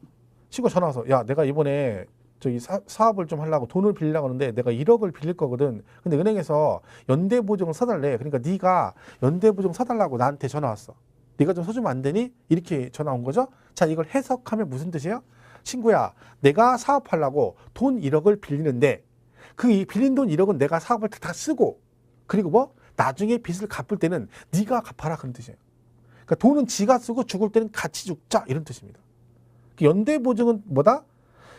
친구가 전화 와서, 야, 내가 이번에 저기 사업을 좀 하려고 돈을 빌리려고 하는데 내가 1억을 빌릴 거거든. 근데 은행에서 연대 보증을 사달래. 그러니까 네가 연대 보증 사달라고 나한테 전화 왔어. 네가 좀 서주면 안 되니? 이렇게 전화 온 거죠. 자, 이걸 해석하면 무슨 뜻이에요? 친구야, 내가 사업하려고 돈 1억을 빌리는데 그 빌린 돈 1억은 내가 사업을 다 쓰고, 그리고 뭐 나중에 빚을 갚을 때는 네가 갚아라, 그런 뜻이에요. 그러니까 돈은 지가 쓰고 죽을 때는 같이 죽자, 이런 뜻입니다. 연대 보증은 뭐다?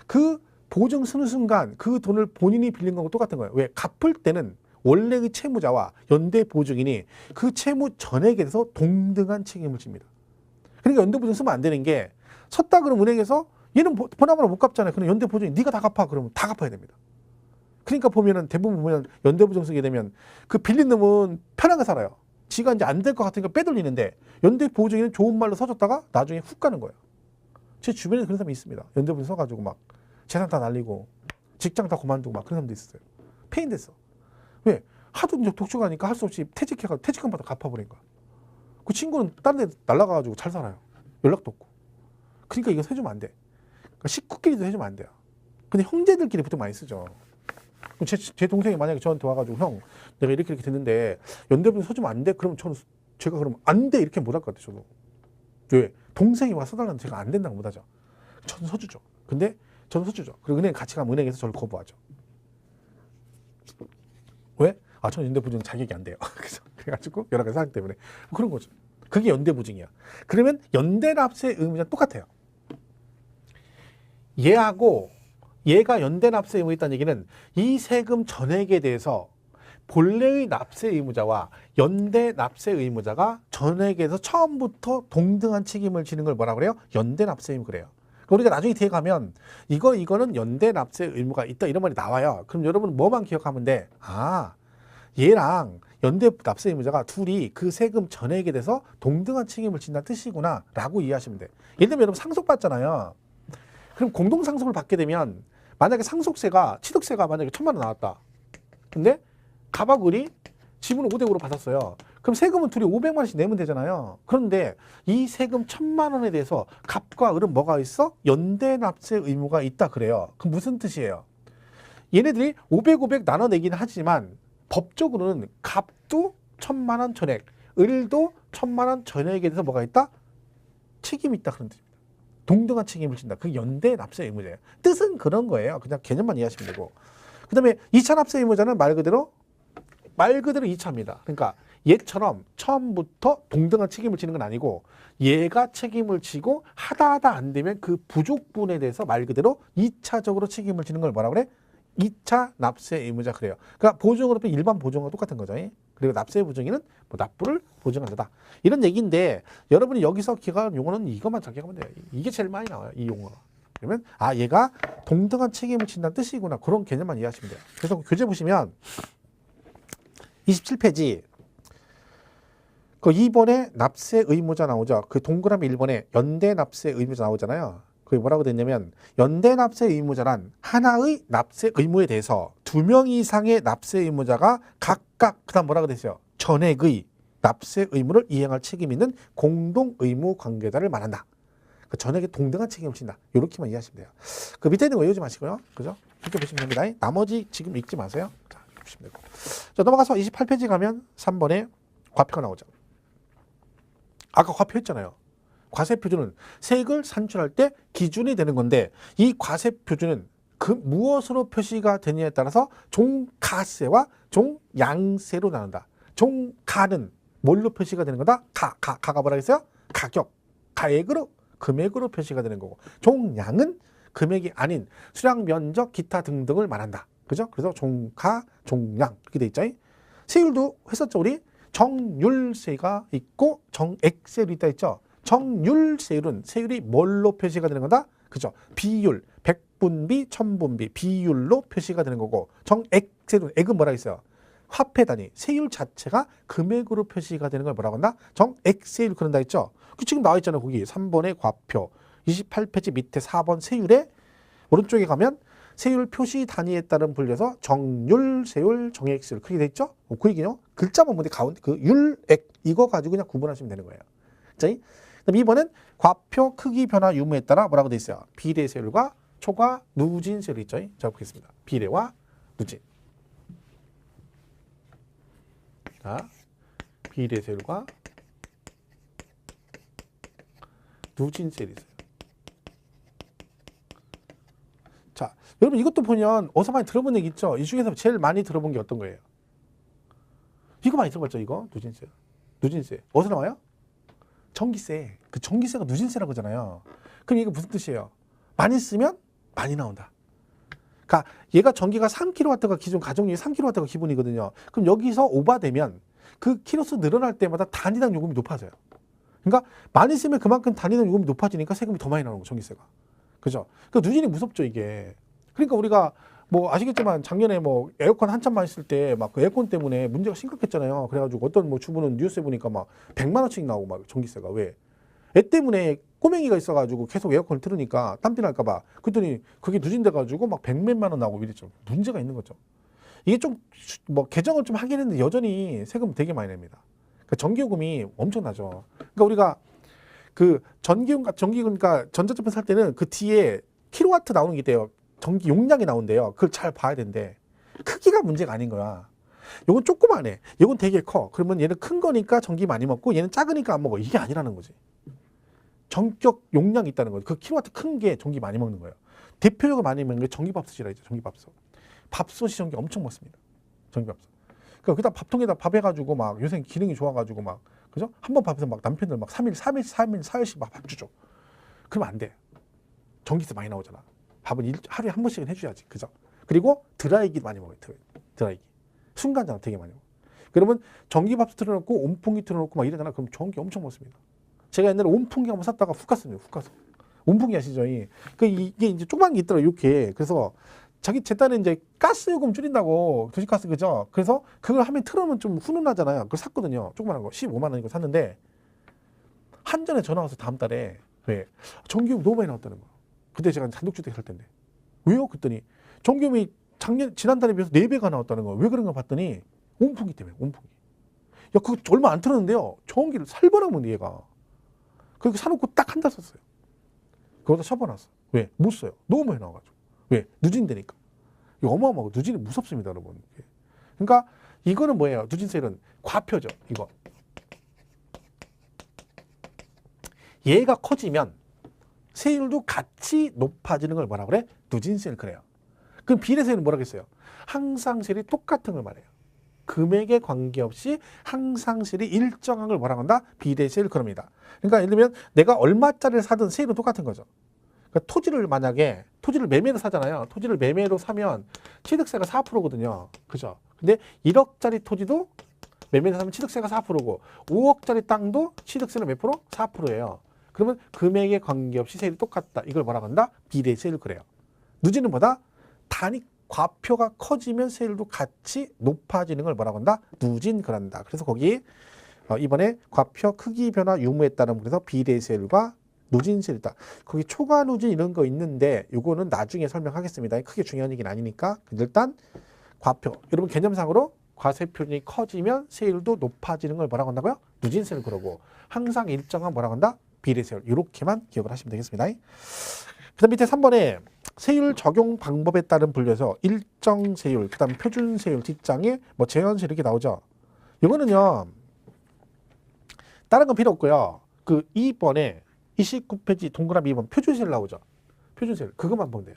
그 보증 쓰는 순간 그 돈을 본인이 빌린 거하고 똑같은 거예요. 왜? 갚을 때는 원래의 채무자와 연대 보증인이 그 채무 전액에 대해서 동등한 책임을 집니다. 그러니까 연대 보증 쓰면 안 되는 게, 섰다 그러면 은행에서 얘는 보나마나 못 갚잖아요. 그럼 연대 보증이 네가 다 갚아, 그러면 다 갚아야 됩니다. 그러니까 보면은 대부분 보면 연대 보증 쓰게 되면 그 빌린 놈은 편하게 살아요. 지가 이제 안 될 것 같으니까 빼돌리는데, 연대 보증인은 좋은 말로 서줬다가 나중에 훅 가는 거예요. 제 주변에 그런 사람이 있습니다. 연대 보증 써가지고 막 재산 다 날리고 직장 다 그만두고 막 그런 사람도 있었어요. 폐인됐어. 왜? 하도 이제 독촉하니까 할 수 없이 퇴직해가지고 퇴직금 받아 갚아버린 거야. 그 친구는 다른 데 날라가가지고 잘 살아요. 연락도 없고. 그러니까 이거 해주면 안 돼. 그러니까 식구끼리도 해주면 안 돼요. 근데 형제들끼리 보통 많이 쓰죠. 제 동생이 만약에 저한테 와가지고, 형, 내가 이렇게 됐는데 연대보증 서주면 안 돼? 그러면 제가 그러면 안 돼, 이렇게 못 할 것 같아요. 저도. 왜? 동생이 와서 써달라는데 제가 안 된다고 못 하죠. 저는 서주죠. 근데 저는 서주죠. 그리고 은행 같이 가면 은행에서 저를 거부하죠. 왜? 아, 저는 연대보증 자격이 안 돼요. 그래가지고 여러 가지 사항 때문에 그런 거죠. 그게 연대보증이야. 그러면 연대납세 의무자는 똑같아요. 얘가 연대납세 의무가 있다는 얘기는 이 세금 전액에 대해서 본래의 납세 의무자와 연대납세 의무자가 전액에서 처음부터 동등한 책임을 지는 걸 뭐라 그래요? 연대납세 의무 그래요. 우리가 나중에 뒤에 가면 이거는 연대납세 의무가 있다, 이런 말이 나와요. 그럼 여러분 뭐만 기억하면 돼? 아, 얘랑 연대납세 의무자가 둘이 그 세금 전액에 대해서 동등한 책임을 진다는 뜻이구나 라고 이해하시면 돼. 예를 들면 여러분 상속받잖아요. 그럼 공동상속을 받게 되면 만약에 상속세가, 취득세가 만약에 1,000만 원 나왔다. 근데 갑하을이 지분을 5대5로 받았어요. 그럼 세금은 둘이 500만 원씩 내면 되잖아요. 그런데 이 세금 1,000만 원에 대해서 갑과 을은 뭐가 있어? 연대납세 의무가 있다 그래요. 그럼 무슨 뜻이에요? 얘네들이 500 나눠내기는 하지만 법적으로는 갑도 1,000만 원 전액, 을도 1,000만 원 전액에 대해서 뭐가 있다? 책임이 있다, 그런 뜻입니다. 동등한 책임을 진다. 그게 연대납세 의무자예요. 뜻은 그런 거예요. 그냥 개념만 이해하시면 되고. 그 다음에 2차 납세 의무자는 말 그대로 2차입니다. 그러니까 얘처럼 처음부터 동등한 책임을 지는 건 아니고, 얘가 책임을 지고 하다 안 되면 그 부족분에 대해서 말 그대로 2차적으로 책임을 지는 걸 뭐라 그래? 2차 납세 의무자 그래요. 그러니까 보증으로 일반 보증과 똑같은 거죠. 그리고 납세 부정인은 뭐 납부를 보증한다. 이런 얘기인데 여러분이 여기서 기억할 용어는 이것만 잘 기억하면 돼요. 이게 제일 많이 나와요. 이 용어가. 그러면 아 얘가 동등한 책임을 진다는 뜻이구나. 그런 개념만 이해하시면 돼요. 그래서 교재 보시면 27페이지 그 2번에 납세 의무자 나오죠. 그 동그라미 1번에 연대 납세 의무자 나오잖아요. 그게 뭐라고 됐냐면 연대 납세 의무자란 하나의 납세 의무에 대해서 2명 이상의 납세 의무자가 각각 그다음 뭐라고 됐어요? 전액의 납세 의무를 이행할 책임 있는 공동 의무 관계자를 말한다. 그 전액에 동등한 책임을 진다. 이렇게만 이해하시면 돼요. 그 밑에 있는 거 외우지 마시고요. 그죠? 이렇게 보시면 됩니다. 나머지 지금 읽지 마세요. 자, 이렇게 보시면 되고. 자, 넘어가서 28페이지 가면 3번에 과표가 나오죠. 아까 과표 했잖아요. 과세표준은 세액을 산출할 때 기준이 되는 건데 이 과세표준은 그 무엇으로 표시가 되느냐에 따라서 종가세와 종양세로 나눈다. 종가는 뭘로 표시가 되는 거다? 가가 뭐라 했어요? 가격, 가액으로, 금액으로 표시가 되는 거고 종량은 금액이 아닌 수량, 면적, 기타 등등을 말한다. 그죠? 그래서 종가, 종량 이렇게 돼 있죠. 세율도 했었죠. 우리 정률세가 있고 정액세율이 있다 했죠. 정률세율은 세율이 뭘로 표시가 되는 거다? 그죠? 비율, 백분비, 천분비, 비율로 표시가 되는 거고 정액세율은 액은 뭐라 했어요? 화폐 단위, 세율 자체가 금액으로 표시가 되는 걸 뭐라고 한다? 정액세율 그런다 했죠? 지금 나와 있잖아요. 거기 3번의 과표, 28페이지 밑에 4번 세율에 오른쪽에 가면 세율 표시 단위에 따른 분류에서 정률, 세율, 정액세율 그렇게 돼 있죠? 그 얘기요. 글자만 보는데 가운데 그 율액 이거 가지고 그냥 구분하시면 되는 거예요. 자, 그럼 2번은 과표 크기 변화 유무에 따라 뭐라고 돼 있어요? 비례 세율과 초과 누진 세율이 있죠? 자, 보겠습니다. 비례와 누진. 자, 비례 세율과 누진 세율이 있어요. 자, 여러분 이것도 보면 어디서 많이 들어본 얘기 있죠? 이 중에서 제일 많이 들어본 게 어떤 거예요? 이거 많이 들어봤죠? 이거 누진세. 누진세. 어디서 나와요? 전기세. 그 전기세가 누진세라고 하잖아요. 그럼 이게 무슨 뜻이에요? 많이 쓰면 많이 나온다. 그러니까 얘가 전기가 3kW가 기존 가정용이 3kW가 기본이거든요. 그럼 여기서 오버되면 그 킬로수 늘어날 때마다 단위당 요금이 높아져요. 그러니까 많이 쓰면 그만큼 단위당 요금이 높아지니까 세금이 더 많이 나오는 거 전기세가. 그죠? 그 누진이 무섭죠 이게. 그러니까 우리가 뭐 아시겠지만 작년에 뭐 에어컨 한참 많이 쓸 때 막 그 에어컨 때문에 문제가 심각했잖아요. 그래가지고 어떤 뭐 주부는 뉴스에 보니까 막 100만 원씩 나오고 막 전기세가 왜? 애 때문에 꼬맹이가 있어가지고 계속 에어컨을 틀으니까 땀띠 날까봐. 그랬더니 그게 누진돼가지고 막 100몇만 원 나오고 이랬죠. 문제가 있는 거죠. 이게 좀 뭐 개정을 좀 하긴 했는데 여전히 세금 되게 많이 냅니다. 그러니까 전기요금이 엄청나죠. 그러니까 우리가 그 전기그러니까 전자제품 살 때는 그 뒤에 킬로와트 나오는 게 있대요. 전기 용량이 나온대요. 그걸 잘 봐야 된대. 크기가 문제가 아닌 거야. 요건 조그만해. 요건 되게 커. 그러면 얘는 큰 거니까 전기 많이 먹고 얘는 작으니까 안 먹어. 이게 아니라는 거지. 전격 용량이 있다는 거죠. 그 킬로와트 큰 게 전기 많이 먹는 거예요. 대표적으로 많이 먹는 게 전기밥솥이라 했죠. 전기밥솥. 밥솥이 전기 엄청 먹습니다. 전기밥솥. 그러니까 그다 밥통에다 밥 해가지고 막 요새 기능이 좋아가지고 막 그죠? 한 번 밥에서 막 남편들 막 4일씩 막 밥 주죠. 그러면 안 돼. 전기세 많이 나오잖아. 밥은 하루에 한 번씩은 해줘야지. 그죠? 그리고 드라이기 많이 먹어요. 드라이기. 순간전화 되게 많이 먹어. 그러면 전기밥솥 틀어놓고 온풍기 틀어놓고 막 이러잖아. 그럼 전기 엄청 먹습니다. 제가 옛날에 온풍기 한번 샀다가 훅 갔습니다. 훅 가서. 온풍기 아시죠? 이게 이제 조그만 게 있더라고요. 이렇게. 그래서 제 딴에 이제 가스 요금 줄인다고 도시가스 그죠? 그래서 그걸 하면 틀어놓으면 좀 훈훈하잖아요. 그걸 샀거든요. 조그만한 거 15만 원이고 샀는데 한전에 전화 와서 다음 달에 왜 전기요금 너무 많이 나왔다는 거예요. 그때 제가 단독주택 살 텐데 왜요? 그랬더니 전기요금이 지난달에 비해서 4배가 나왔다는 거예요. 왜 그런가 봤더니 온풍기 때문에 온풍기. 야 그거 얼마 안 틀었는데요. 전기를 살벌하면 얘가. 그렇게 사놓고 딱 한 달 썼어요. 그거다 쳐버놨어. 왜? 못 써요. 너무 많이 나와가지고. 왜? 누진되니까. 이거 어마어마하고 누진이 무섭습니다, 여러분. 그러니까 이거는 뭐예요? 누진세율은 과표죠. 이거. 얘가 커지면 세율도 같이 높아지는 걸 뭐라 그래? 누진세율 그래요. 그럼 비례세율은 뭐라고 했어요? 항상 세율이 똑같은 걸 말해요. 금액에 관계없이 항상 세율이 일정한 걸 뭐라고 한다? 비례세율 그럽니다. 그러니까 예를 들면 내가 얼마짜리를 사든 세율은 똑같은 거죠. 그러니까 토지를 만약에 토지를 매매로 사잖아요. 토지를 매매로 사면 취득세가 4%거든요. 그죠? 근데 1억짜리 토지도 매매를 하면 취득세가 4%고 5억짜리 땅도 취득세는 몇 프로? 4%예요. 그러면 금액에 관계없이 세율이 똑같다. 이걸 뭐라고 한다? 비례세율 그래요. 누진은 뭐다? 단위 과표가 커지면 세율도 같이 높아지는 걸 뭐라고 한다? 누진 그란다. 그래서 거기 이번에 과표 크기 변화 유무에 따른 그래서 비례세율과 누진세율이다. 거기 초과 누진 이런 거 있는데 요거는 나중에 설명하겠습니다. 크게 중요한 얘기는 아니니까. 일단 과표. 여러분 개념상으로 과세 표준이 커지면 세율도 높아지는 걸 뭐라고 한다고요? 누진세율 그러고 항상 일정한 뭐라고 한다? 비례세율. 이렇게만 기억을 하시면 되겠습니다. 그다음 밑에 3번에 세율 적용 방법에 따른 분류에서 일정 세율, 그다음 표준 세율 뒷장에 뭐 제한세 이렇게 나오죠. 이거는요. 다른 건 필요 없고요. 그 2번에 29페이지 동그라미 2번 표준세율 나오죠. 표준세율. 그것만 보면 돼요.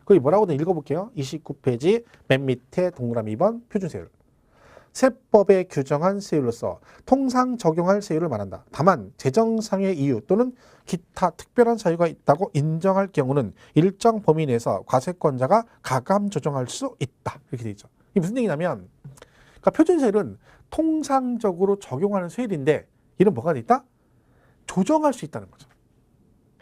거기 뭐라고든 읽어볼게요. 29페이지 맨 밑에 동그라미 2번 표준세율. 세법에 규정한 세율로서 통상 적용할 세율을 말한다. 다만 재정상의 이유 또는 기타 특별한 사유가 있다고 인정할 경우는 일정 범위 내에서 과세권자가 가감 조정할 수 있다. 이렇게 돼 있죠. 이게 무슨 얘기냐면 그러니까 표준세율은 통상적으로 적용하는 세율인데 이는 뭐가 돼 있다? 조정할 수 있다는 거죠.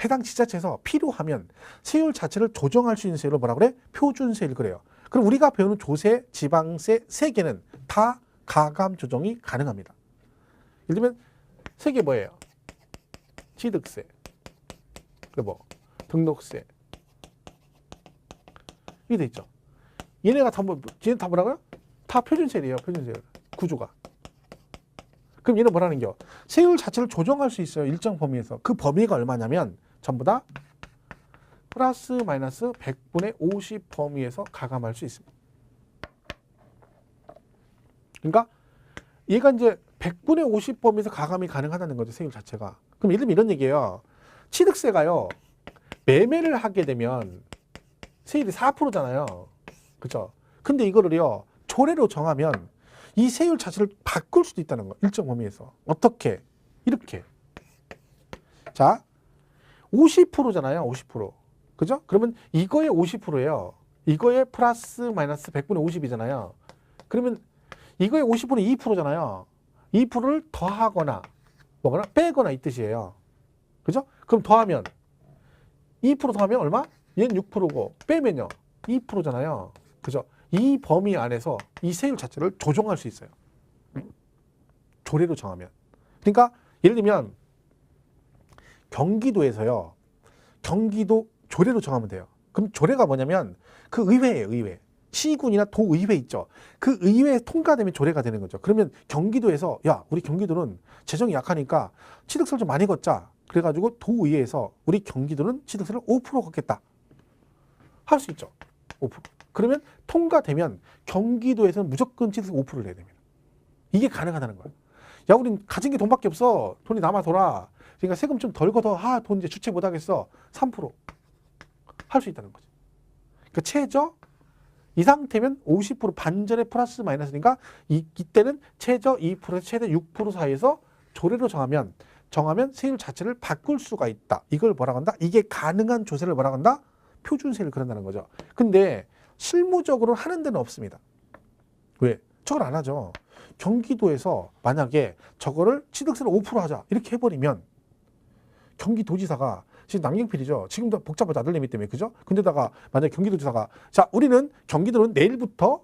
해당 지자체에서 필요하면 세율 자체를 조정할 수 있는 세율을 뭐라 그래? 표준세율 그래요. 그럼 우리가 배우는 조세, 지방세 세 개는 다 가감 조정이 가능합니다. 예를 들면 세 개 뭐예요? 취득세, 그리고 등록세 이게 돼 있죠. 얘네가 다 뭐라고요? 다 표준세율이에요. 표준세율 구조가. 그럼 얘는 뭐라는겨? 세율 자체를 조정할 수 있어요. 일정 범위에서. 그 범위가 얼마냐면 전부 다 플러스 마이너스 100분의 50 범위에서 가감할 수 있습니다. 그러니까 얘가 이제 100분의 50 범위에서 가감이 가능하다는 거죠. 세율 자체가. 그럼 예를 들면 이런 얘기예요. 취득세가요. 매매를 하게 되면 세율이 4%잖아요. 그렇죠? 근데 이거를요. 조례로 정하면 이 세율 자체를 바꿀 수도 있다는 거예요. 일정 범위에서. 어떻게? 이렇게. 자, 50%잖아요. 50%. 그죠? 그러면 이거의 50%예요. 이거의 플러스 마이너스 100분의 50이잖아요. 그러면 이거의 50%는 2%잖아요. 2%를 더하거나 뭐거나 빼거나 이 뜻이에요. 그죠? 그럼 더하면 2% 더하면 얼마? 얘는 6%고 빼면요. 2%잖아요. 그죠? 이 범위 안에서 이 세율 자체를 조정할 수 있어요. 조례로 정하면. 그러니까 예를 들면 경기도에서요. 경기도 조례로 정하면 돼요. 그럼 조례가 뭐냐면 그 의회예요. 의회. 시군이나 도의회 있죠. 그 의회에 통과되면 조례가 되는 거죠. 그러면 경기도에서 야 우리 경기도는 재정이 약하니까 취득세를 좀 많이 걷자. 그래가지고 도의회에서 우리 경기도는 취득세를 5% 걷겠다. 할 수 있죠. 5%. 그러면 통과되면 경기도에서는 무조건 취득세 5%를 내야 됩니다. 이게 가능하다는 거예요. 야 우린 가진 게 돈밖에 없어. 돈이 남아 돌아. 그러니까 세금 좀 덜 걷어. 돈 이제 주체 못하겠어. 3% 할 수 있다는 거죠. 그러니까 최저 이 상태면 50% 반전의 플러스 마이너스니까 이때는 최저 2%에서 최대 6% 사이에서 조례로 정하면 세율 자체를 바꿀 수가 있다. 이걸 뭐라고 한다? 이게 가능한 조세를 뭐라고 한다? 표준세를 그런다는 거죠. 근데 실무적으로 하는 데는 없습니다. 왜? 저걸 안 하죠. 경기도에서 만약에 저거를 취득세를 5% 하자 이렇게 해버리면 경기도지사가 지금 남경필이죠. 지금도 복잡하죠. 아들내미 때문에. 그죠? 근데다가 만약에 경기도지사가 자 우리는 경기도는 내일부터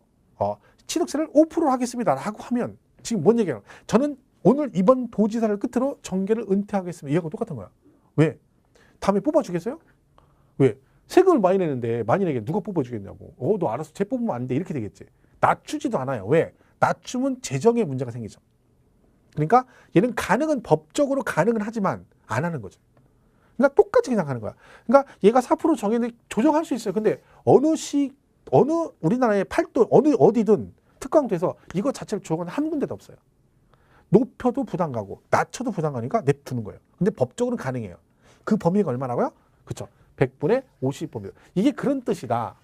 취득세를 5% 하겠습니다 라고 하면 지금 뭔 얘기예요? 저는 오늘 이번 도지사를 끝으로 정계를 은퇴하겠습니다. 이하고 똑같은 거야. 왜? 다음에 뽑아주겠어요? 왜? 세금을 많이 내는데 많이 내게 누가 뽑아주겠냐고. 너 알아서 쟤 뽑으면 안 돼. 이렇게 되겠지. 낮추지도 않아요. 왜? 낮추면 재정에 문제가 생기죠. 그러니까 얘는 가능은 법적으로 가능은 하지만 안 하는 거죠. 그러니까 똑같이 그냥 하는 거야. 그러니까 얘가 4% 정했는데 조정할 수 있어요. 근데 어느 우리나라의 팔도 어디든 특강돼서 이거 자체를 조정은 한 군데도 없어요. 높여도 부담 가고 낮춰도 부담 가니까 냅두는 거예요. 근데 법적으로는 가능해요. 그 범위가 얼마라고요? 그렇죠. 100분의 50 범위. 이게 그런 뜻이다.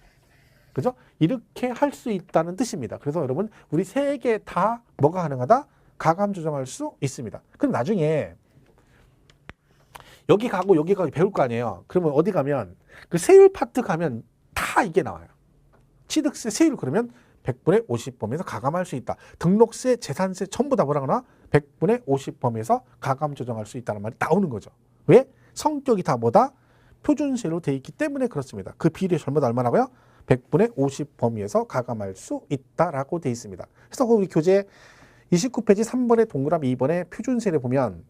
그죠? 이렇게 할 수 있다는 뜻입니다. 그래서 여러분 우리 세 개 다 뭐가 가능하다? 가감 조정할 수 있습니다. 그럼 나중에 여기 가고 여기 가고 배울 거 아니에요. 그러면 어디 가면 그 세율 파트 가면 다 이게 나와요. 취득세 세율 그러면 100분의 50 범위에서 가감할 수 있다. 등록세, 재산세 전부 다 뭐라거나 100분의 50 범위에서 가감 조정할 수 있다는 말이 나오는 거죠. 왜? 성격이 다 뭐다? 표준세로 돼 있기 때문에 그렇습니다. 그 비율이 전부 다 얼마라고요? 100분의 50 범위에서 가감할 수 있다라고 돼 있습니다. 그래서 우리 교재 29페이지 3번의 동그라미 2번의 표준세를 보면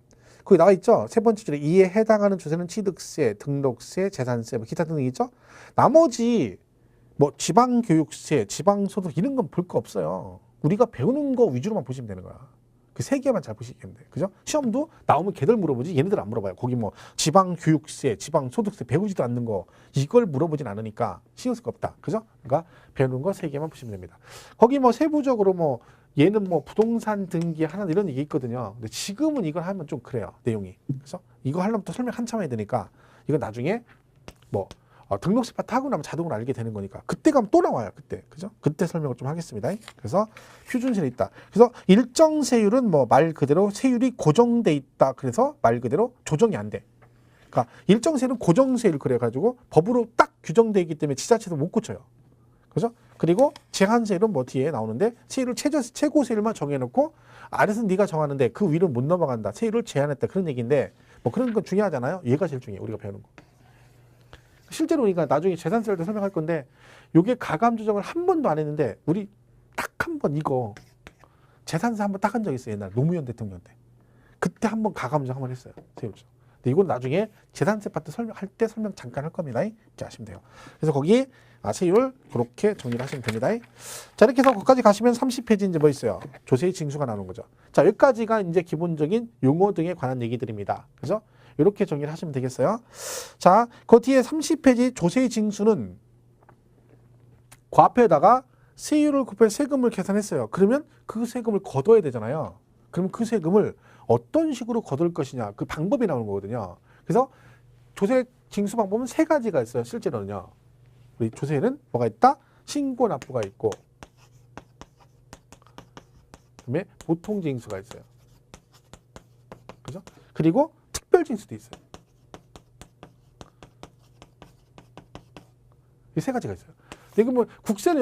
거기 나와 있죠. 세 번째 줄에 이에 해당하는 조세는 취득세, 등록세, 재산세, 뭐 기타 등등 있죠. 나머지 뭐 지방교육세, 지방소득 이런 건 볼 거 없어요. 우리가 배우는 거 위주로만 보시면 되는 거야. 그 세 개만 잘 보시면 돼. 그죠? 시험도 나오면 걔들 물어보지 얘네들 안 물어봐요. 거기 뭐 지방교육세, 지방소득세 배우지도 않는 거 이걸 물어보진 않으니까 신경 쓸 거 없다. 그죠? 그러니까 배우는 거 세 개만 보시면 됩니다. 거기 뭐 세부적으로 뭐 얘는 뭐 부동산 등기 하나 이런 얘기 있거든요. 근데 지금은 이걸 하면 좀 그래요. 내용이. 그래서 이거 하려면 또 설명 한참 해야 되니까 이거 나중에 뭐 등록세 파트 하고 나면 자동으로 알게 되는 거니까 그때 가면 또 나와요. 그때. 그죠? 그때 설명을 좀 하겠습니다. 그래서 표준세율이 있다. 그래서 일정 세율은 뭐 말 그대로 세율이 고정돼 있다. 그래서 말 그대로 조정이 안 돼. 그러니까 일정 세율은 고정 세율 그래 가지고 법으로 딱 규정돼 있기 때문에 지자체도 못 고쳐요. 그죠? 그리고 제한세율은 뭐 뒤에 나오는데 세율을 최고 세율만 정해놓고 아래서 네가 정하는데 그 위로 못 넘어간다. 세율을 제한했다. 그런 얘기인데 뭐 그런 건 중요하잖아요. 얘가 제일 중요해요. 우리가 배우는 거. 실제로 우리가 나중에 재산세율 때 설명할 건데 요게 가감 조정을 한 번도 안 했는데 우리 딱 한 번 이거 재산세 한 번 딱 한 적 있어요. 옛날 노무현 대통령 때. 그때 한 번 가감 조정 한 번 했어요. 세율 조정. 근데 이건 나중에 재산세 파트 설명할 때 설명 잠깐 할 겁니다. 이렇게 하시면 돼요. 그래서 거기 세율 그렇게 정리를 하시면 됩니다. 자, 이렇게 해서 거기까지 가시면 30페이지 이제 뭐 있어요? 조세의 징수가 나오는 거죠. 자, 여기까지가 이제 기본적인 용어 등에 관한 얘기들입니다. 그죠? 이렇게 정리를 하시면 되겠어요. 자, 그 뒤에 30페이지 조세의 징수는 과표에다가 세율을 곱해 세금을 계산했어요. 그러면 그 세금을 걷어야 되잖아요. 그러면 그 세금을 어떤 식으로 걷을 것이냐 그 방법이 나오는 거거든요. 그래서 조세 징수 방법은 세 가지가 있어요. 실제로는요. 우리 조세에는 뭐가 있다? 신고 납부가 있고 그다음에 보통 징수가 있어요. 그죠? 그리고 특별 징수도 있어요. 이 세 가지가 있어요. 이거 뭐 국세는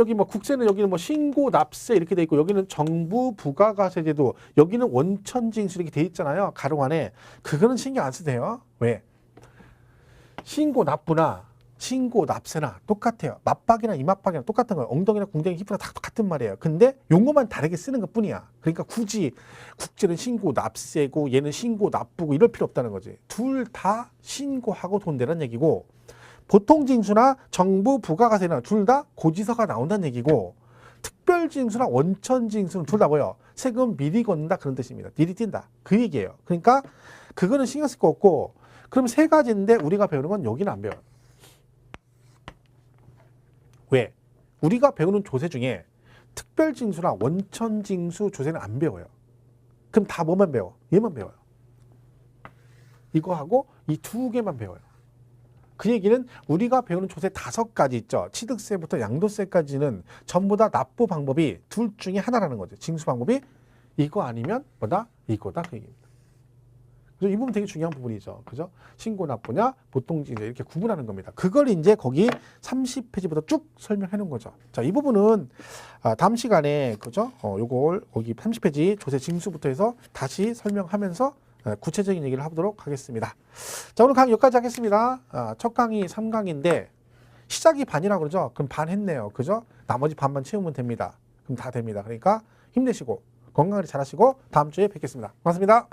여기는 뭐 신고 납세 이렇게 돼 있고 여기는 정부 부가가세제도 여기는 원천징수 이렇게 돼 있잖아요. 가로 안에 그거는 신경 안 쓰세요. 왜? 신고 납부나 신고 납세나 똑같아요. 맞박이나 이맞박이나 똑같은 거예요. 엉덩이나 궁뎅이 히프나 다 똑같은 말이에요. 근데 용어만 다르게 쓰는 것 뿐이야. 그러니까 굳이 국제는 신고 납세고 얘는 신고 납부고 이럴 필요 없다는 거지. 둘 다 신고하고 돈 내라는 얘기고 보통징수나 정부 부가가세나 둘 다 고지서가 나온다는 얘기고 특별징수나 원천징수는 둘 다 뭐예요? 세금 미리 걷는다 그런 뜻입니다. 미리 뛴다. 그 얘기예요. 그러니까 그거는 신경 쓸 거 없고 그럼 세 가지인데 우리가 배우는 건 여기는 안 배워요. 왜? 우리가 배우는 조세 중에 특별징수나 원천징수 조세는 안 배워요. 그럼 다 뭐만 배워? 얘만 배워요. 이거 하고 이 두 개만 배워요. 그 얘기는 우리가 배우는 조세 5가지 있죠. 취득세부터 양도세까지는 전부 다 납부 방법이 둘 중에 하나라는 거죠. 징수 방법이 이거 아니면 뭐다? 이거다 그 얘기입니다. 그래서 이 부분 되게 중요한 부분이죠. 그죠? 신고 납부냐, 보통징수 이렇게 구분하는 겁니다. 그걸 이제 거기 30페이지부터 쭉 설명해 놓은 거죠. 자, 이 부분은 다음 시간에 그죠? 요걸 거기 30페이지 조세 징수부터 해서 다시 설명하면서 구체적인 얘기를 하도록 하겠습니다. 자, 오늘 강의 여기까지 하겠습니다. 첫 강의 3강인데 시작이 반이라고 그러죠? 그럼 반 했네요. 그죠? 나머지 반만 채우면 됩니다. 그럼 다 됩니다. 그러니까 힘내시고 건강하게 잘하시고 다음 주에 뵙겠습니다. 고맙습니다.